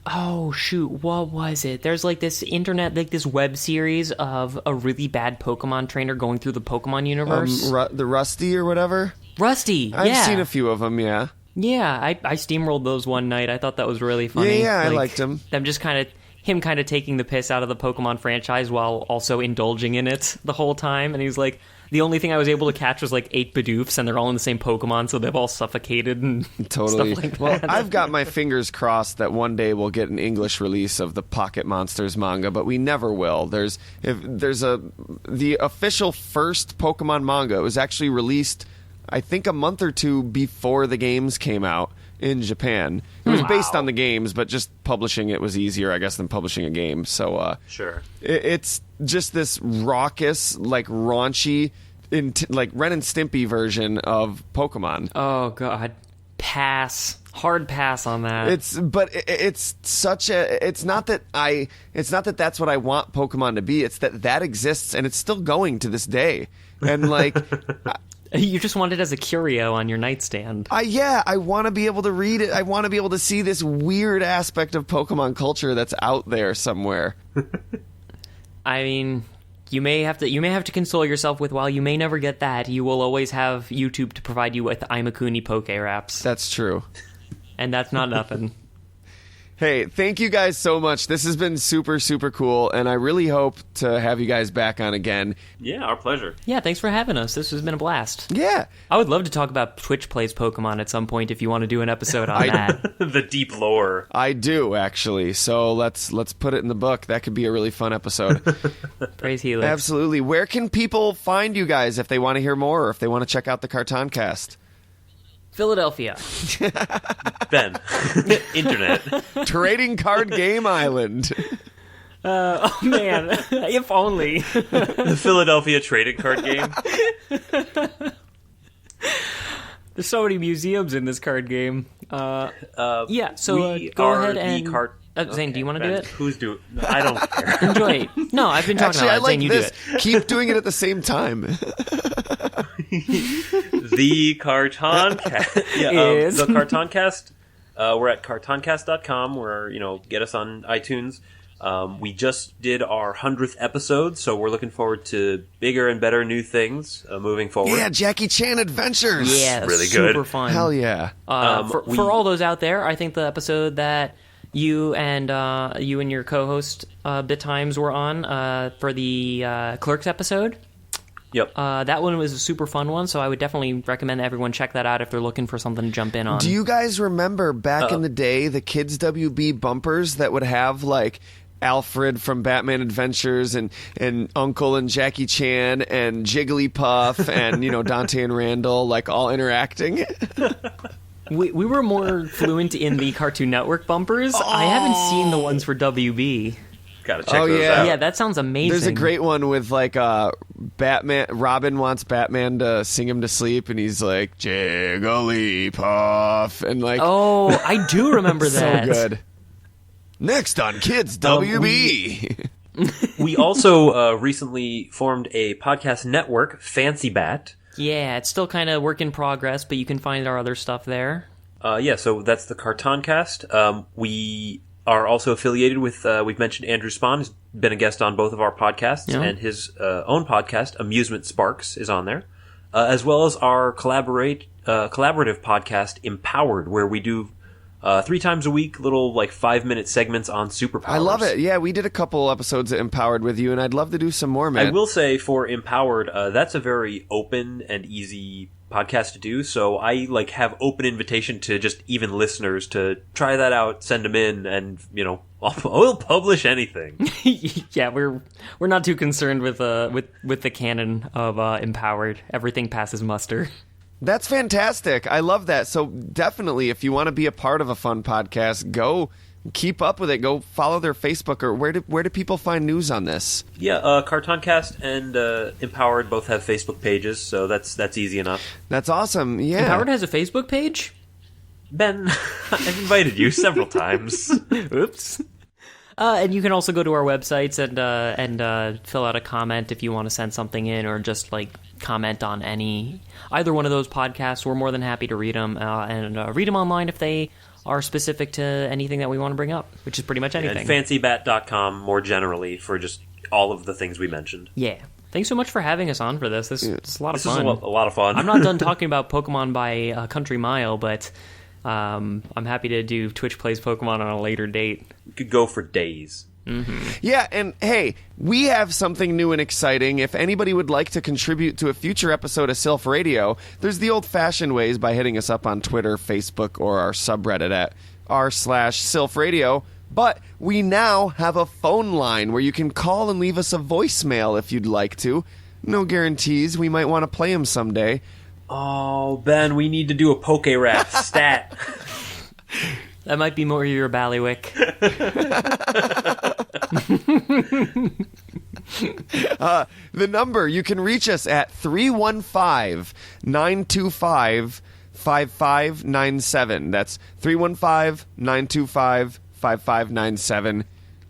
oh shoot, what was it? There's this internet, this web series of a really bad Pokemon trainer going through the Pokemon universe. The Rusty or whatever? Rusty, I've seen a few of them, yeah. Yeah, I steamrolled those one night. I thought that was really funny. Yeah, I liked him. Them just him taking the piss out of the Pokemon franchise while also indulging in it the whole time. And he's like, the only thing I was able to catch was 8 Bidoofs, and they're all in the same Pokemon, so they've all suffocated and totally. stuff like that. Well, I've got my fingers crossed that one day we'll get an English release of the Pocket Monsters manga, but we never will. The official first Pokemon manga was actually released, I think, a month or two before the games came out in Japan. It was based on the games, but just publishing it was easier, I guess, than publishing a game. So, sure. It's just this raucous, raunchy, Ren and Stimpy version of Pokemon. Oh God, pass. Hard pass on that. It's not that that's what I want Pokemon to be. It's that exists, and it's still going to this day. And you just want it as a curio on your nightstand. I want to be able to read it. I want to be able to see this weird aspect of Pokemon culture that's out there somewhere. I mean, you may have to console yourself with, while you may never get that, you will always have YouTube to provide you with Imakuni Poke Raps. That's true. And that's not nothing. Hey, thank you guys so much. This has been super, super cool, and I really hope to have you guys back on again. Yeah, our pleasure. Yeah, thanks for having us. This has been a blast. Yeah. I would love to talk about Twitch Plays Pokemon at some point if you want to do an episode on that. The deep lore. I do, actually. So let's put it in the book. That could be a really fun episode. Praise Helix. Absolutely. Where can people find you guys if they want to hear more or if they want to check out the Cartoncast? Philadelphia. Ben. Internet. Trading Card Game Island. Oh, man. If only. The Philadelphia trading card game. There's so many museums in this card game. Yeah, so we go are ahead the and... cart- Zane, do you want to Ben, do it? Who's doing? I don't care. Enjoy it. No, I've been talking Actually, I about it. like Zane, you this. do it. Keep doing it at the same time. The Cartoncast. Is. The Cartoncast. We're at cartoncast.com, where, get us on iTunes. We just did our 100th episode, so we're looking forward to bigger and better new things moving forward. Yeah, Jackie Chan Adventures. Yeah, Really super good. fun. Hell yeah. For all those out there, I think the episode that you and your co-host Bit Times were on for the Clerks episode. Yep. That one was a super fun one, so I would definitely recommend everyone check that out if they're looking for something to jump in on. Do you guys remember back in the day the Kids WB bumpers that would have like Alfred from Batman Adventures and Uncle and Jackie Chan and Jigglypuff and Dante and Randall like all interacting? We were more fluent in the Cartoon Network bumpers. I haven't seen the ones for WB. Gotta check those yeah. out. Yeah, that sounds amazing. There's a great one with like Batman. Robin wants Batman to sing him to sleep, and he's like Jigglypuff, and like Oh, I do remember that. so good. Next on Kids WB. We also recently formed a podcast network, Fancy Bat. Yeah, it's still kind of work in progress, but you can find our other stuff there. So that's the Cartoncast. We are also affiliated with, we've mentioned Andrew Spahn, who's been a guest on both of our podcasts, and his own podcast, Amusement Sparks, is on there, as well as our collaborative podcast, Empowered, where we do 3 times a week, little 5-minute segments on superpowers. I love it. Yeah, we did a couple episodes of Empowered with you, and I'd love to do some more, man. I will say for Empowered, that's a very open and easy podcast to do, so I have open invitation to just even listeners to try that out, send them in, and I'll publish anything. Yeah, we're not too concerned with the canon of Empowered. Everything passes muster. That's fantastic. I love that. So definitely, if you want to be a part of a fun podcast, go keep up with it. Go follow their Facebook, or where do people find news on this? Yeah, Cartoncast and Empowered both have Facebook pages, so that's easy enough. That's awesome. Yeah. Empowered has a Facebook page? Ben, I've invited you several times. Oops. And you can also go to our websites and fill out a comment if you want to send something in, or just comment on either one of those podcasts. We're more than happy to read them and read them online if they are specific to anything that we want to bring up, which is pretty much anything. And fancybat.com more generally for just all of the things we mentioned. Yeah. Thanks so much for having us on for this. This is a lot of fun. This is a lot of fun. I'm not done talking about Pokemon by a country mile, but I'm happy to do Twitch Plays Pokemon on a later date. We could go for days. Mm-hmm. Yeah, and hey, we have something new and exciting. If anybody would like to contribute to a future episode of Silph Radio, there's the old-fashioned ways by hitting us up on Twitter, Facebook, or our subreddit at r/Silph Radio. But we now have a phone line where you can call and leave us a voicemail if you'd like to. No guarantees. We might want to play them someday. Oh, Ben, we need to do a Poke Rap stat. That might be more your ballywick. The number, you can reach us at 315-925-5597. That's 315-925-5597.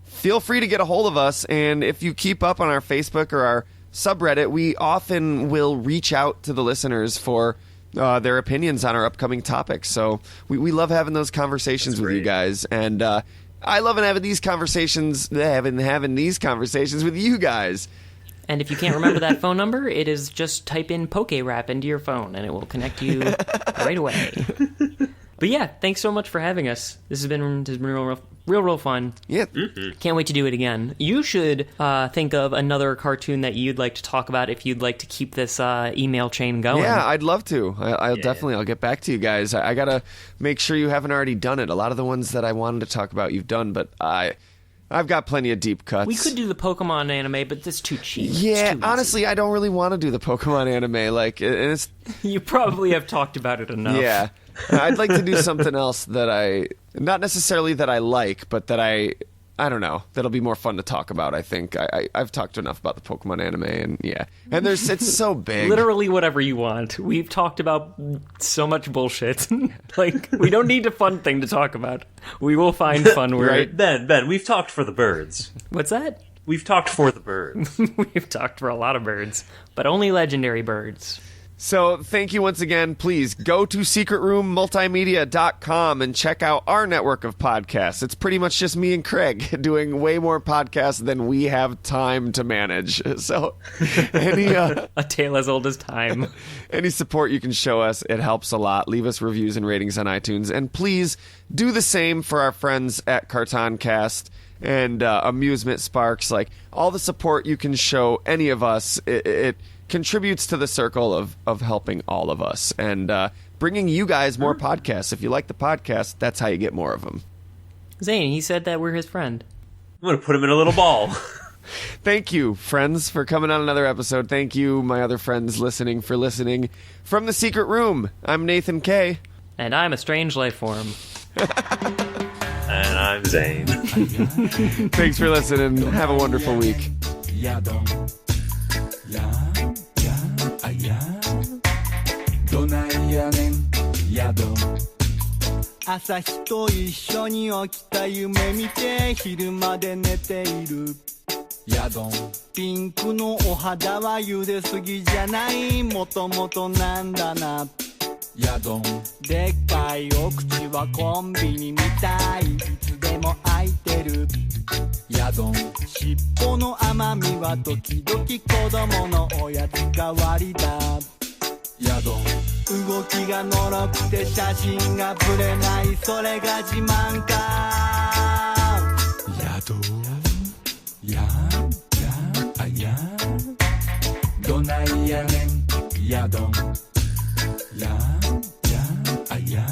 Feel free to get a hold of us, and if you keep up on our Facebook or our subreddit, we often will reach out to the listeners for their opinions on our upcoming topics. So we love having those conversations with you guys, and I love having these conversations, having these conversations with you guys. And if you can't remember that phone number, it is just type in Poke Rap into your phone, and it will connect you right away. But yeah, thanks so much for having us. This has been real Real fun. Yeah. Can't wait to do it again. You should think of another cartoon that you'd like to talk about if you'd like to keep this email chain going. Yeah, I'd love to. I'll definitely. I'll get back to you guys. I gotta make sure you haven't already done it. A lot of the ones that I wanted to talk about, you've done, but I've got plenty of deep cuts. We could do the Pokemon anime, but that's too cheap. Yeah, honestly, I don't really want to do the Pokemon anime. Like, and it's You probably have talked about it enough. yeah. I'd like to do something else that not necessarily that I like, but that I don't know, that'll be more fun to talk about. I think I've talked enough about the Pokemon anime, and it's so big. Literally whatever you want. We've talked about so much bullshit. Like, we don't need a fun thing to talk about. We will find fun where Right. Ben, we've talked for the birds. What's that? We've talked for the birds. We've talked for a lot of birds, but only legendary birds. So thank you once again. Please go to secretroommultimedia.com and check out our network of podcasts. It's pretty much just me and Craig doing way more podcasts than we have time to manage. So any A tale as old as time. any support you can show us, it helps a lot. Leave us reviews and ratings on iTunes. And please do the same for our friends at Cartoncast and Amusement Sparks. Like, all the support you can show any of us, it contributes to the circle of helping all of us and bringing you guys more podcasts. If you like the podcast, that's how you get more of them. Zane, he said that we're his friend. I'm going to put him in a little ball. Thank you, friends, for coming on another episode. Thank you, my other friends listening, for listening. From the Secret Room, I'm Nathan K. And I'm a strange life form. And I'm Zane. Thanks for listening. Have a wonderful week.朝日と一緒に起きた夢見て昼まで寝ているヤドンピンクのお肌は茹ですぎじゃないもともとなんだなヤドンでっかいお口はコンビニみたいいつでも開いてるヤドン尻尾の甘みは時々子供のおやつ代わりだヤドン動きがのろくて写真が撮れないそれが自慢かヤドやあやどないやねんヤドンやあや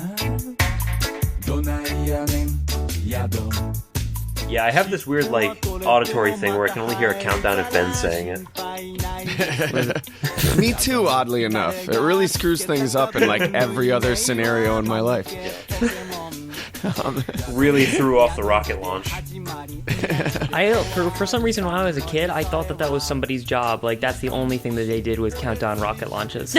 どないやねんヤドン Yeah, I have this weird, like, auditory thing where I can only hear a countdown if Ben's saying it. Me too, oddly enough. It really screws things up in like every other scenario in my life. Really threw off the rocket launch. For some reason, when I was a kid, I thought that was somebody's job. Like, that's the only thing that they did was count down rocket launches.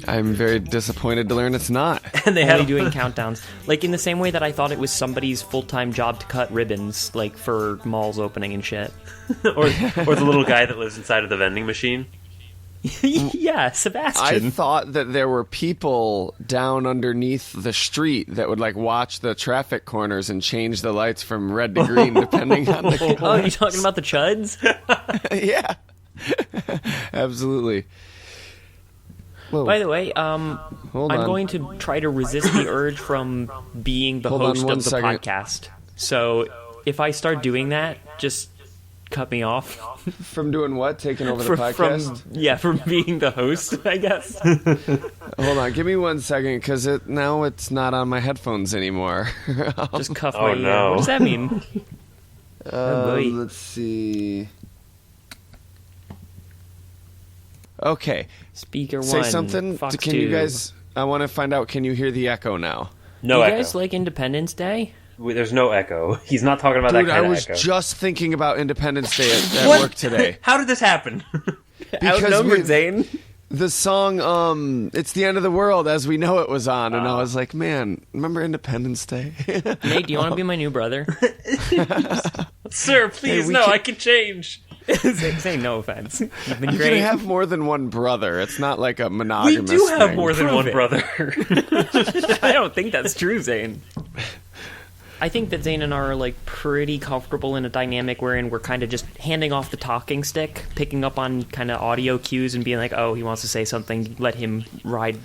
I'm very disappointed to learn it's not. And they Only had doing countdowns. Like, in the same way that I thought it was somebody's full-time job to cut ribbons, like, for malls opening and shit. or the little guy that lives inside of the vending machine. Yeah, Sebastian. I thought that there were people down underneath the street that would like watch the traffic corners and change the lights from red to green depending on the Oh, you talking about the chuds? Yeah. Absolutely. Whoa. By the way, I'm Hold on. going to try to resist the urge from being the Hold on host one of the second. podcast. So if I start doing that, just cut me off. From doing what? Taking over the podcast? From being the host, I guess. Hold on, give me 1 second, because now it's not on my headphones anymore. Just cuff Oh, my ear. no. What does that mean? boy. Let's see. Okay, Speaker say one. something. Fox Can 2. you guys? I want to find out. Can you hear the echo now? No you echo. guys like Independence Day? There's no echo. He's not talking about Dude, that I kind was of echo. just thinking about Independence Day at What? work today. How did this happen? Outnumbered, Zane. The song, It's the End of the World as We Know It was on, and I was like, man, remember Independence Day? Nate, do you want to be my new brother? Sir, please, we no, can- I can change. Say no offense. You've been You great. can have more than one brother. It's not like a We monogamous do have thing. more than Prove one it. brother. I don't think that's true, Zane. I think that Zane and I are like pretty comfortable in a dynamic wherein we're kind of just handing off the talking stick, picking up on kind of audio cues and being like, oh, he wants to say something, let him ride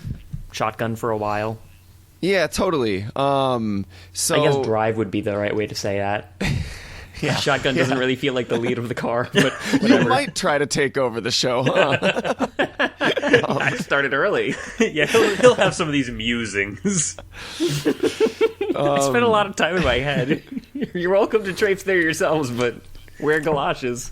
shotgun for a while. Yeah, totally. So I guess drive would be the right way to say that. yeah, Shotgun doesn't really feel like the lead of the car, but whatever. you might try to take over the show, huh? I started early. Yeah, he'll have some of these musings. I spent a lot of time in my head. You're welcome to traipse there yourselves, but wear galoshes.